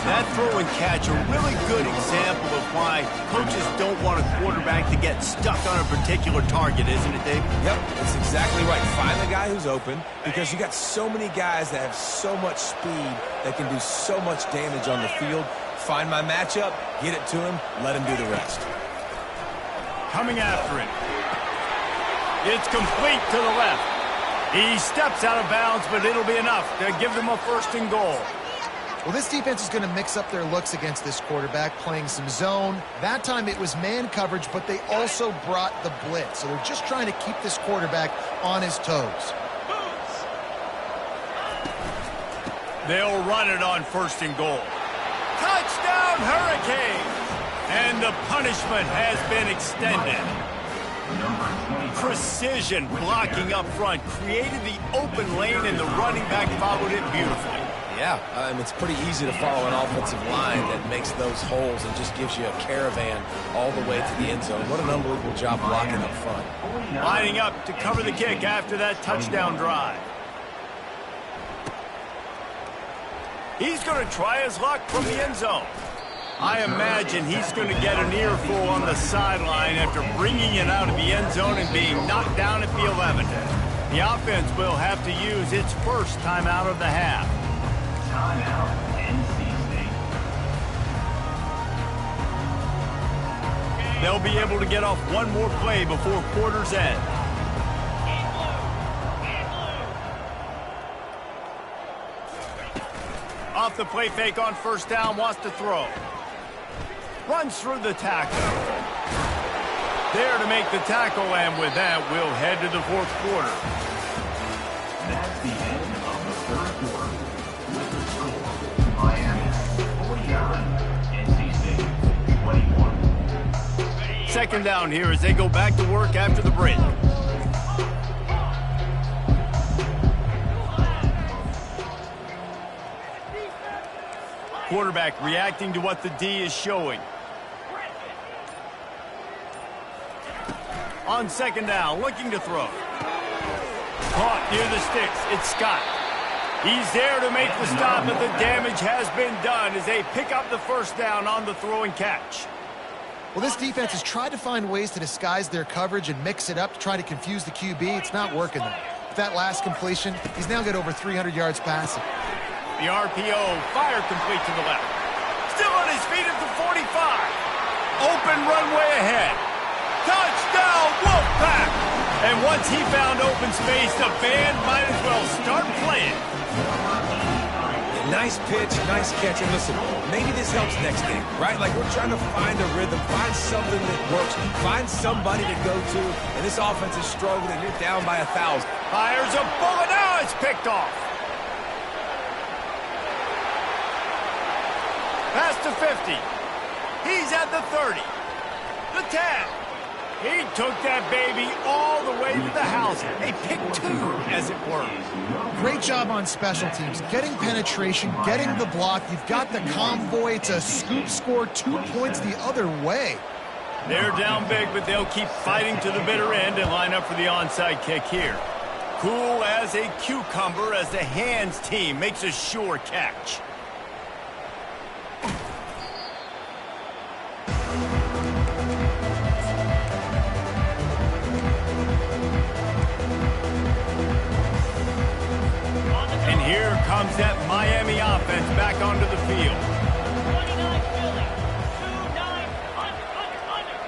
That throw and catch, a really good example of why coaches don't want a quarterback to get stuck on a particular target, isn't it, Dave? Yep, that's exactly right. Find the guy who's open, because you got so many guys that have so much speed that can do so much damage on the field. Find my matchup, get it to him, let him do the rest. Coming after it. It's complete to the left. He steps out of bounds, but it'll be enough to give them a 1st and goal. Well, this defense is going to mix up their looks against this quarterback, playing some zone. That time it was man coverage, but they also brought the blitz. So they're just trying to keep this quarterback on his toes. They'll run it on 1st and goal. Touchdown, Hurricanes! And the punishment has been extended. Number 20. Precision blocking up front created the open lane, and the running back followed it beautifully. Yeah, it's pretty easy to follow an offensive line that makes those holes and just gives you a caravan all the way to the end zone. What an unbelievable job blocking up front. Lining up to cover the kick after that touchdown drive. He's going to try his luck from the end zone. I imagine he's going to get an earful on the sideline after bringing it out of the end zone and being knocked down at the 11. The offense will have to use its first timeout of the half. Timeout, NC State. They'll be able to get off one more play before quarter's end. Off the play fake on first down, wants to throw. Runs through the tackle. There to make the tackle, and with that, we'll head to the fourth quarter. That's the end of the third quarter. With the score, Miami 49, NC State 21. Second down here as they go back to work after the break. Quarterback reacting to what the D is showing. On second down, looking to throw. Caught near the sticks. It's Scott. He's there to make the stop, but the damage has been done as they pick up the first down on the throw and catch. Well, this defense has tried to find ways to disguise their coverage and mix it up to try to confuse the QB. It's not working, though. With that last completion, he's now got over 300 yards passing. The RPO, fire complete to the left. Still on his feet at the 45. Open runway ahead. Touchdown, Wolfpack! And once he found open space, the band might as well start playing. Yeah, nice pitch, nice catch. And listen, maybe this helps next game, right? Like, we're trying to find a rhythm, find something that works, find somebody to go to. And this offense is struggling. You're down by 1,000. Fires a bullet. Now it's picked off. Past the 50. He's at the 30. The 10. He took that baby all the way to the house. A pick two, as it were. Great job on special teams. Getting penetration, getting the block. You've got the convoy. It's a scoop score, 2 points the other way. They're down big, but they'll keep fighting to the bitter end and line up for the onside kick here. Cool as a cucumber as the hands team makes a sure catch. And here comes that Miami offense back onto the field. 29 Philly, 2-9, under.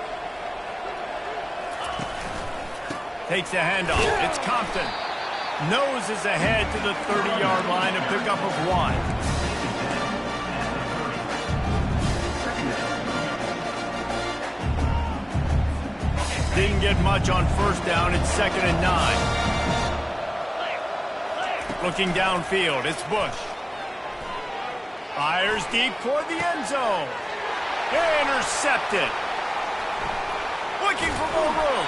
Takes the handoff. It's Compton. Noses ahead to the 30-yard line, a pickup of 1. Didn't get much on first down. It's 2nd and 9. Looking downfield, it's Bush. Fires deep toward the end zone. Intercepted. Looking for more room.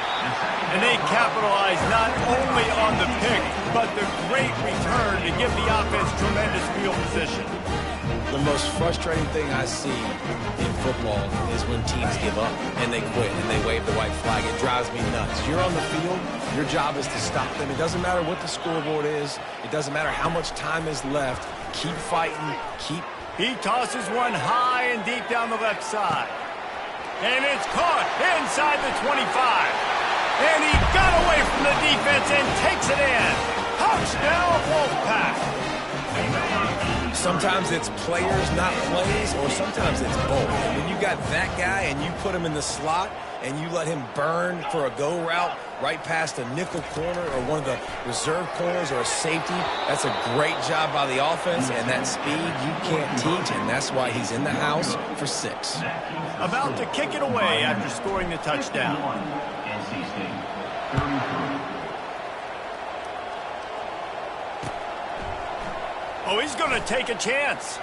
And they capitalize not only on the pick, but the great return to give the offense tremendous field position. The most frustrating thing I see in football is when teams give up and they quit and they wave the white flag. It drives me nuts. You're on the field. Your job is to stop them. It doesn't matter what the scoreboard is. It doesn't matter how much time is left. Keep fighting. Keep. He tosses one high and deep down the left side. And it's caught inside the 25. And he got away from the defense and takes it in. Touchdown, Wolfpack. Sometimes it's players, not plays, or sometimes it's both. And when you got that guy and you put him in the slot and you let him burn for a go route right past a nickel corner or one of the reserve corners or a safety, that's a great job by the offense, and that speed you can't teach, and that's why he's in the house for 6. About to kick it away after scoring the touchdown. NC State 33. Oh, he's going to take a chance.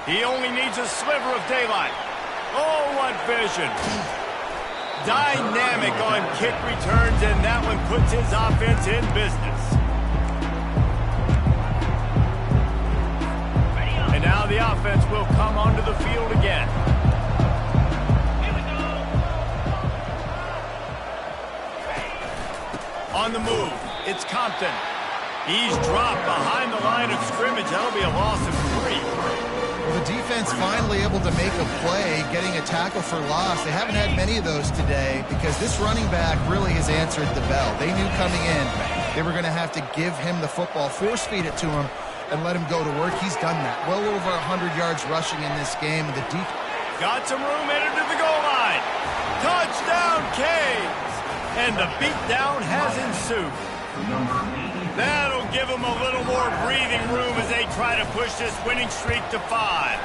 He only needs a sliver of daylight. Oh, what vision. Dynamic on kick returns, and that one puts his offense in business. And now the offense will come onto the field again. On the move, it's Compton. He's dropped behind the line of scrimmage. That'll be a loss of 3. Well, the defense finally able to make a play, getting a tackle for loss. They haven't had many of those today because this running back really has answered the bell. They knew coming in they were going to have to give him the football, force feed it to him, and let him go to work. He's done that. Well over 100 yards rushing in this game. The got some room headed to the goal line. Touchdown, Canes! And the beatdown has ensued. That'll give them a little more breathing room as they try to push this winning streak to 5.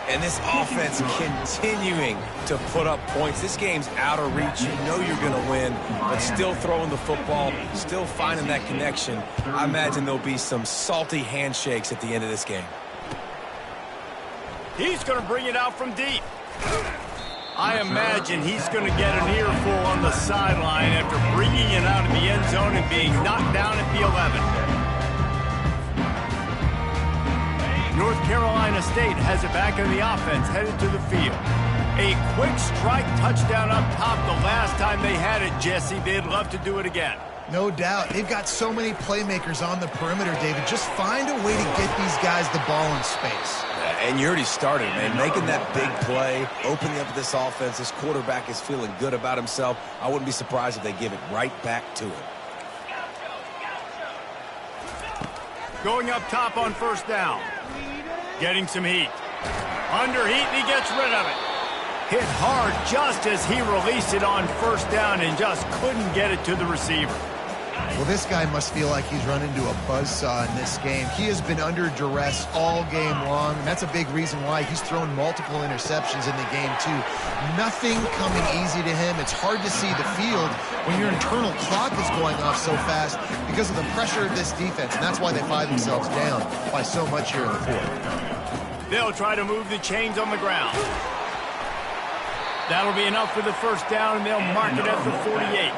And this offense continuing to put up points. This game's out of reach. You know you're going to win, but still throwing the football, still finding that connection. I imagine there'll be some salty handshakes at the end of this game. He's going to bring it out from deep. I imagine he's going to get an earful on the sideline after bringing it out of the end zone and being knocked down at the 11. North Carolina State has it back in the offense, headed to the field. A quick strike touchdown up top the last time they had it, Jesse. They'd love to do it again. No doubt. They've got so many playmakers on the perimeter, David. Just find a way to get these guys the ball in space. And you already started, man. Making that big play, opening up this offense. This quarterback is feeling good about himself. I wouldn't be surprised if they give it right back to him. Going up top on first down. Getting some heat. Under heat, and he gets rid of it. Hit hard just as he released it on first down and just couldn't get it to the receiver. Well, this guy must feel like he's run into a buzzsaw in this game. He has been under duress all game long, and that's a big reason why he's thrown multiple interceptions in the game, too. Nothing coming easy to him. It's hard to see the field when your internal clock is going off so fast because of the pressure of this defense, and that's why they find themselves down by so much here in the fourth. They'll try to move the chains on the ground. That'll be enough for the first down, and they'll mark it at the 48.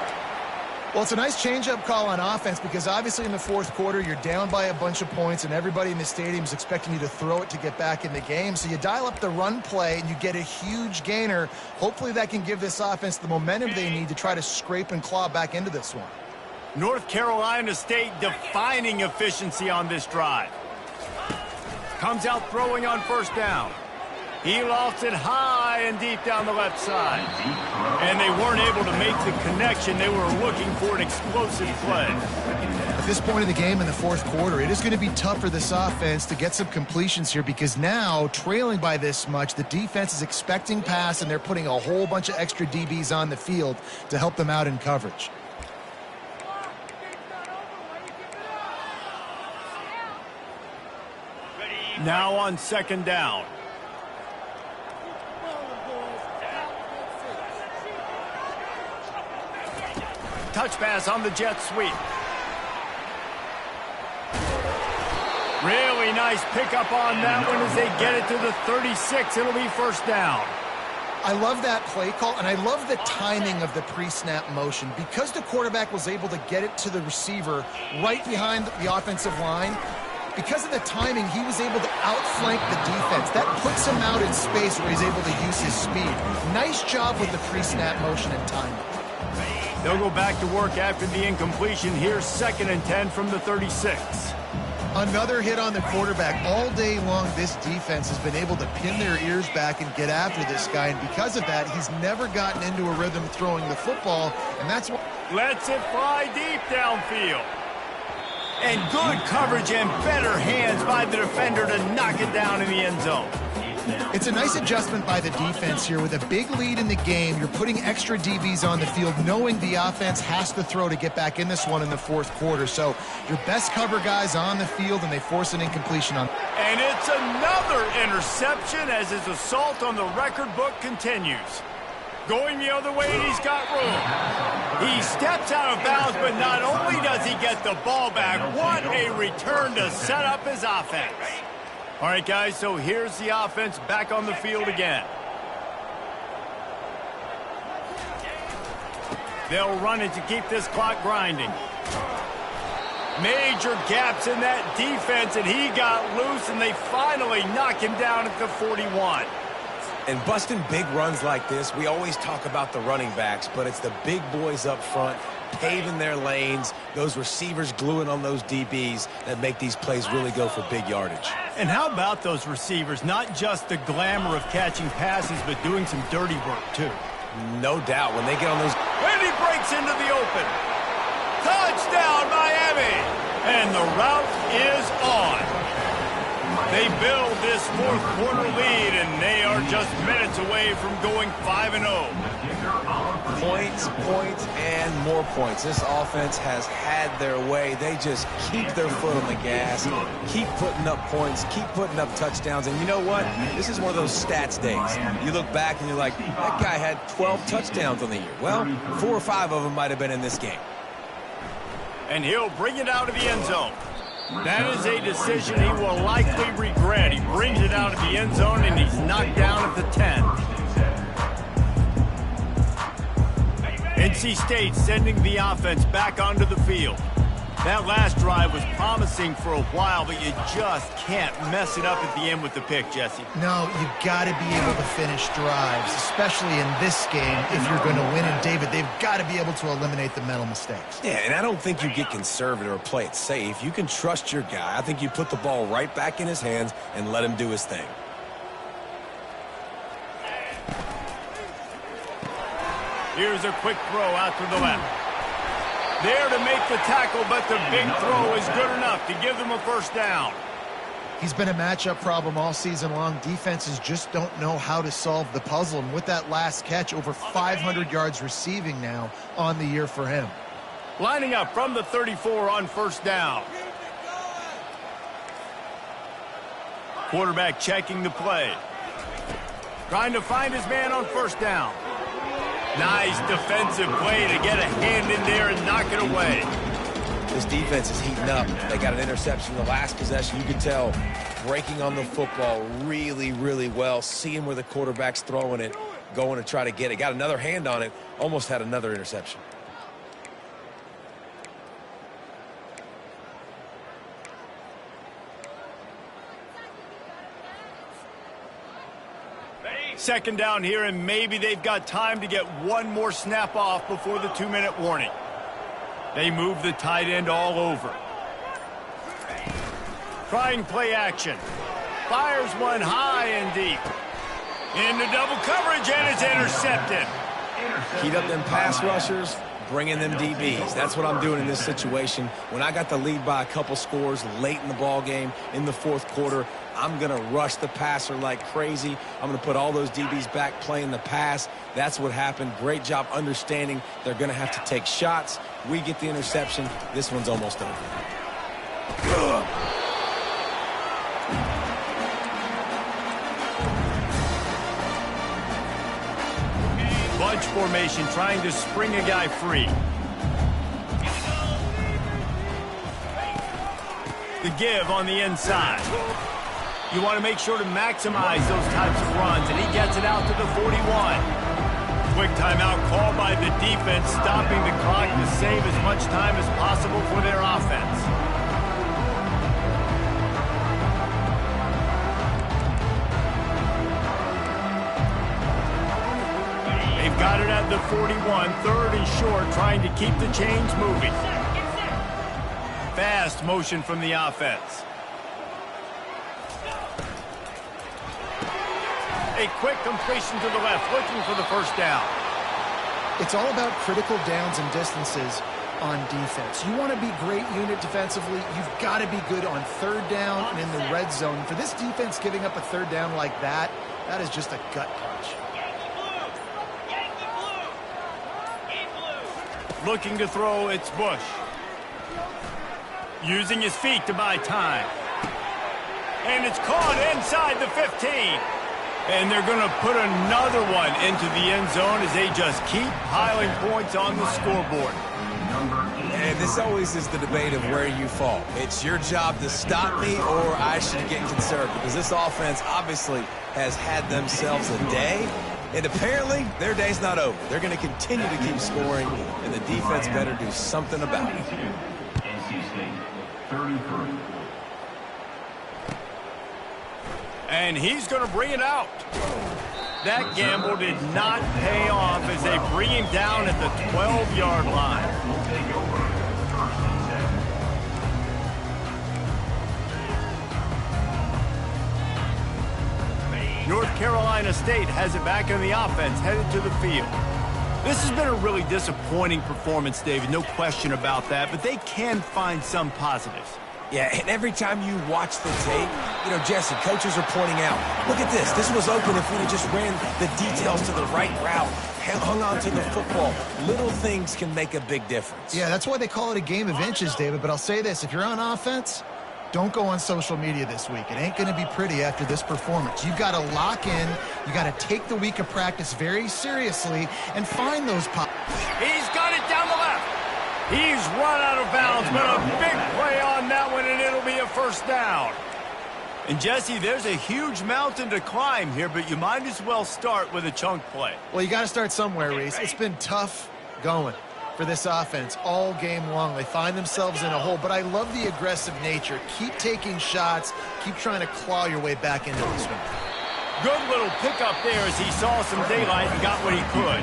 Well, it's a nice change-up call on offense because obviously in the fourth quarter, you're down by a bunch of points and everybody in the stadium is expecting you to throw it to get back in the game. So you dial up the run play and you get a huge gainer. Hopefully that can give this offense the momentum they need to try to scrape and claw back into this one. North Carolina State defining efficiency on this drive. Comes out throwing on first down. He lost it high and deep down the left side. And they weren't able to make the connection. They were looking for an explosive play. At this point in the game in the fourth quarter, it is going to be tough for this offense to get some completions here because now, trailing by this much, the defense is expecting pass and they're putting a whole bunch of extra DBs on the field to help them out in coverage. Now on second down. Touch pass on the jet sweep. Really nice pickup on that one as they get it to the 36. It'll be first down. I love that play call, and I love the timing of the pre-snap motion. Because the quarterback was able to get it to the receiver right behind the offensive line, because of the timing, he was able to outflank the defense. That puts him out in space where he's able to use his speed. Nice job with the pre-snap motion and timing. They'll go back to work after the incompletion. Here's 2nd and 10 from the 36. Another hit on the quarterback. All day long, this defense has been able to pin their ears back and get after this guy, and because of that, he's never gotten into a rhythm throwing the football, and that's what... Lets it fly deep downfield. And good coverage and better hands by the defender to knock it down in the end zone. It's a nice adjustment by the defense here. With a big lead in the game, you're putting extra DBs on the field, knowing the offense has to throw to get back in this one in the fourth quarter. So your best cover guys on the field, and they force an incompletion on. And it's another interception as his assault on the record book continues. Going the other way, and he's got room. He steps out of bounds, but not only does he get the ball back, what a return to set up his offense. All right, guys, so here's the offense back on the field again. They'll run it to keep this clock grinding. Major gaps in that defense, and he got loose, and they finally knock him down at the 41. And busting big runs like this, we always talk about the running backs, but it's the big boys up front paving their lanes, those receivers gluing on those DBs that make these plays really go for big yardage. And how about those receivers? Not just the glamour of catching passes, but doing some dirty work, too. No doubt. When they get on those... And he breaks into the open. Touchdown, Miami! And the route is on. They build this fourth quarter lead, and they are just minutes away from going 5-0. Points, points, and more points. This offense has had their way. They just keep their foot on the gas, keep putting up points, keep putting up touchdowns. And you know what? This is one of those stats days. You look back and you're like, that guy had 12 touchdowns on the year. Well, 4 or 5 of them might have been in this game. And he'll bring it out of the end zone. That is a decision he will likely regret. He brings it out of the end zone, and he's knocked down at the 10. NC State sending the offense back onto the field. That last drive was promising for a while, but you just can't mess it up at the end with the pick, Jesse. No, you've got to be able to finish drives, especially in this game. If you're going to win, and David, they've got to be able to eliminate the mental mistakes. Yeah, and I don't think you get conservative or play it safe. You can trust your guy. I think you put the ball right back in his hands and let him do his thing. Here's a quick throw out to the left. There to make the tackle, but the big throw is good enough to give them a first down. He's been a matchup problem all season long. Defenses just don't know how to solve the puzzle. And with that last catch, over 500 yards receiving now on the year for him. Lining up from the 34 on first down. Quarterback checking the play. Trying to find his man on first down. Nice defensive play to get a hand in there and knock it away. This defense is heating up. They got an interception in the last possession. You can tell breaking on the football really, really well. Seeing where the quarterback's throwing it, going to try to get it. Got another hand on it. Almost had another interception. Second down here, and maybe they've got time to get one more snap off before the 2-minute warning. They move the tight end all over. Trying play action. Fires one high and deep. Into double coverage, and it's intercepted. Heat up them pass rushers, bring in them DBs. That's what I'm doing in this situation. When I got the lead by a couple scores late in the ball game, in the fourth quarter, I'm going to rush the passer like crazy. I'm going to put all those DBs back playing the pass. That's what happened. Great job understanding they're going to have to take shots. We get the interception. This one's almost over. Bunch formation, trying to spring a guy free. The give on the inside. You want to make sure to maximize those types of runs, and he gets it out to the 41. Quick timeout called by the defense, stopping the clock to save as much time as possible for their offense. They've got it at the 41, third and short, trying to keep the chains moving. Fast motion from the offense. A quick completion to the left, looking for the first down. It's all about critical downs and distances on defense. You want to be great unit defensively. You've got to be good on third down and in the red zone. For this defense, giving up a third down like that, that is just a gut punch. Looking to throw, it's Bush. Using his feet to buy time. And it's caught inside the 15. And they're going to put another one into the end zone as they just keep piling points on the scoreboard. And this always is the debate of where you fall. It's your job to stop me, or I should get conservative, because this offense obviously has had themselves a day. And apparently, their day's not over. They're going to continue to keep scoring, and the defense better do something about it. NC State, 33. And he's going to bring it out. That gamble did not pay off as they bring him down at the 12-yard line. Will take over. First and 10. North Carolina State has it back in the offense, headed to the field. This has been a really disappointing performance, David, no question about that, but they can find some positives. Yeah, and every time you watch the tape, you know, Jesse, coaches are pointing out, look at this. This was open if we'd have just ran the details to the right route, hung on to the football. Little things can make a big difference. Yeah, that's why they call it a game of inches, David. But I'll say this, if you're on offense, don't go on social media this week. It ain't going to be pretty after this performance. You've got to lock in. You got to take the week of practice very seriously and find those pops. He's got it down the left. He's run out of bounds, but a big play on that one, and it'll be a first down. And, Jesse, there's a huge mountain to climb here, but you might as well start with a chunk play. Well, you got to start somewhere, Reese. It's been tough going for this offense all game long. They find themselves in a hole, but I love the aggressive nature. Keep taking shots. Keep trying to claw your way back into this one. Good little pickup there as he saw some daylight and got what he could.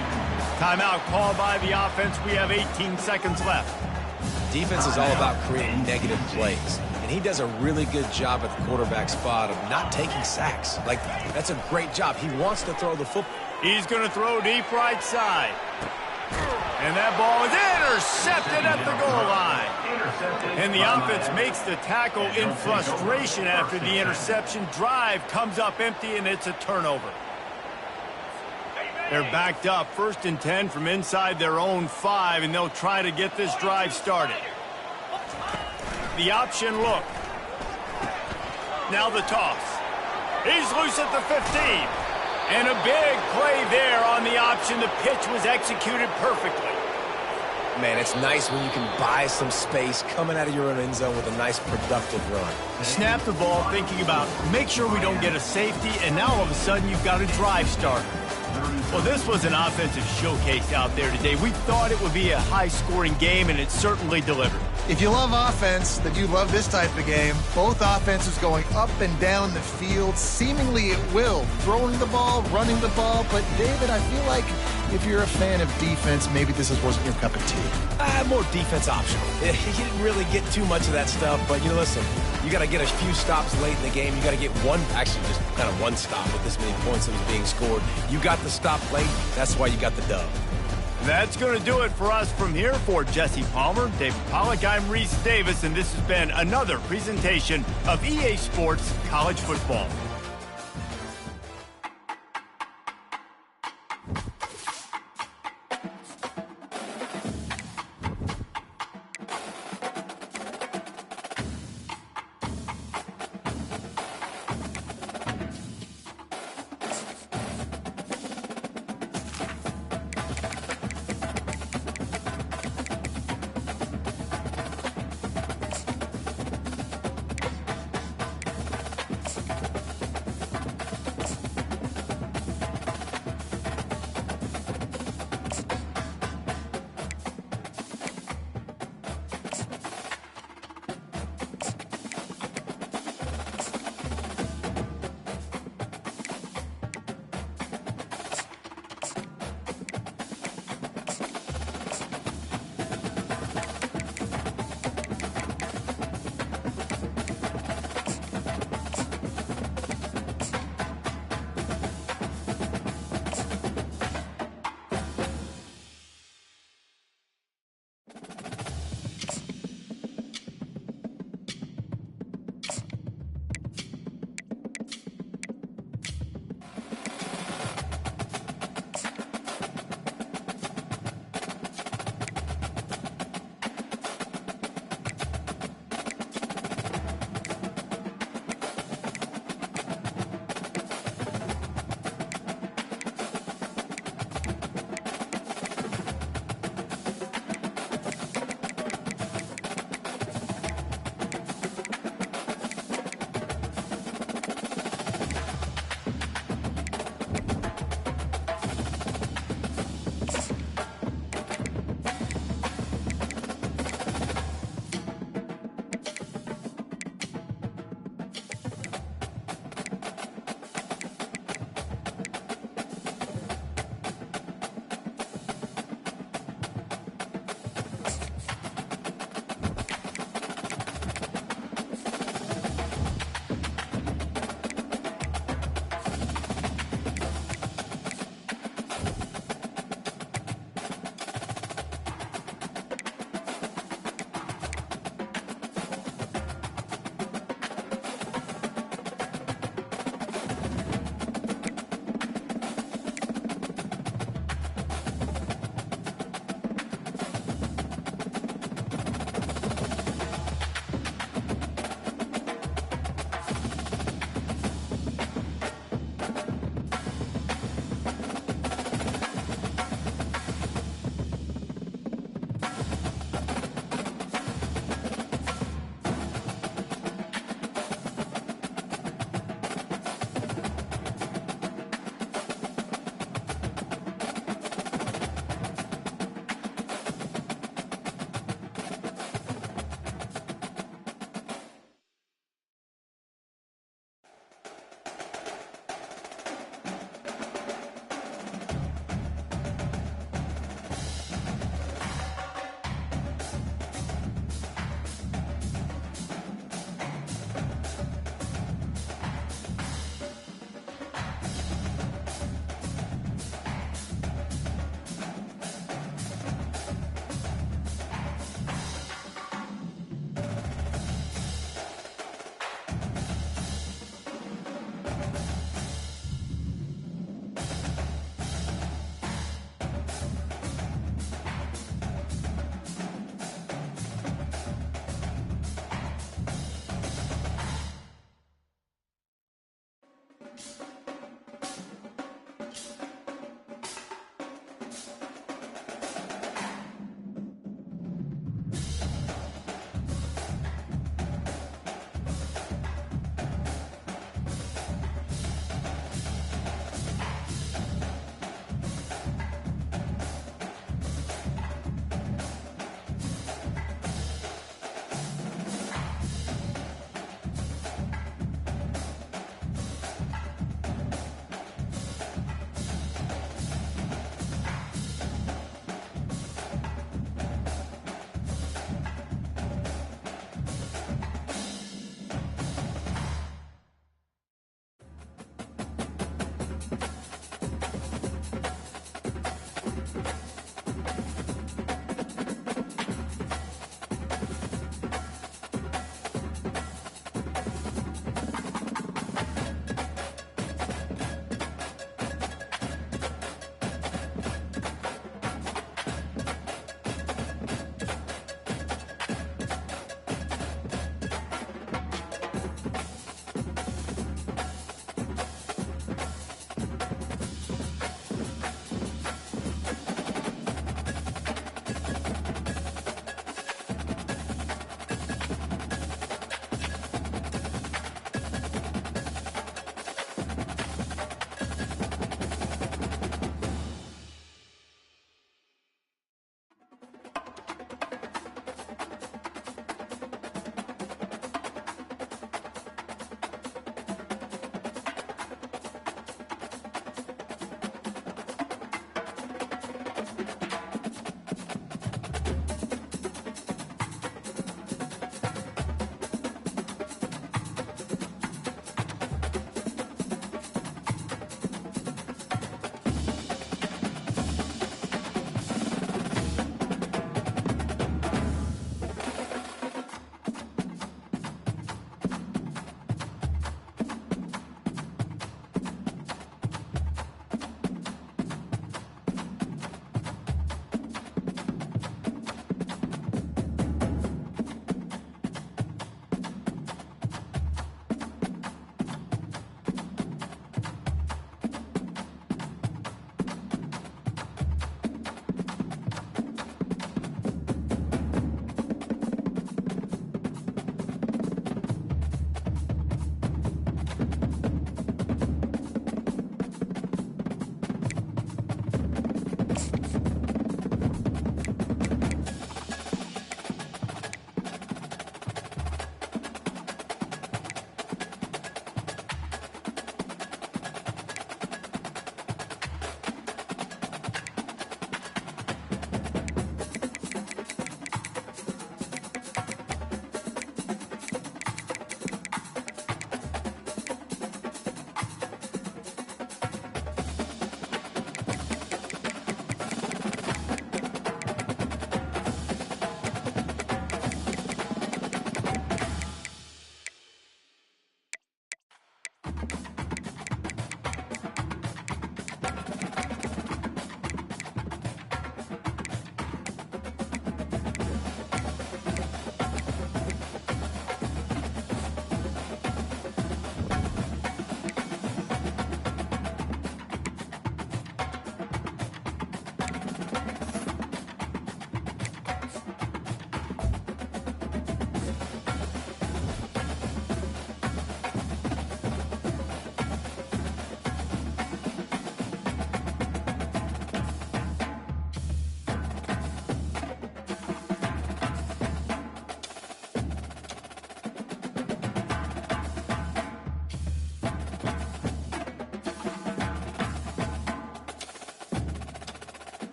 Timeout called by the offense. We have 18 seconds left. Defense is all about creating negative plays, and he does a really good job at the quarterback spot of not taking sacks. Like, that's a great job. He wants to throw the football. He's going to throw deep right side. And that ball is intercepted at the goal line. And the offense makes the tackle in frustration after the interception. Drive comes up empty, and it's a turnover. They're backed up, 1st and 10 from inside their own 5, and they'll try to get this drive started. The option look. Now the toss. He's loose at the 15. And a big play there on the option. The pitch was executed perfectly. Man, it's nice when you can buy some space coming out of your own end zone with a nice productive run. Snap the ball thinking about make sure we don't get a safety, and now all of a sudden you've got a drive starter. Well, this was an offensive showcase out there today. We thought it would be a high-scoring game, and it certainly delivered. If you love offense, then you love this type of game. Both offenses going up and down the field, seemingly at will. Throwing the ball, running the ball. But, David, I feel like if you're a fan of defense, maybe this wasn't your cup of tea. More defense optional. You didn't really get too much of that stuff, but, you know, listen, you got to get a few stops late in the game. You got to get one, actually just kind of one stop with this many points that was being scored. You got the stop late. That's why you got the dub. That's going to do it for us from here. For Jesse Palmer, David Pollack, I'm Reese Davis, and this has been another presentation of EA Sports College Football.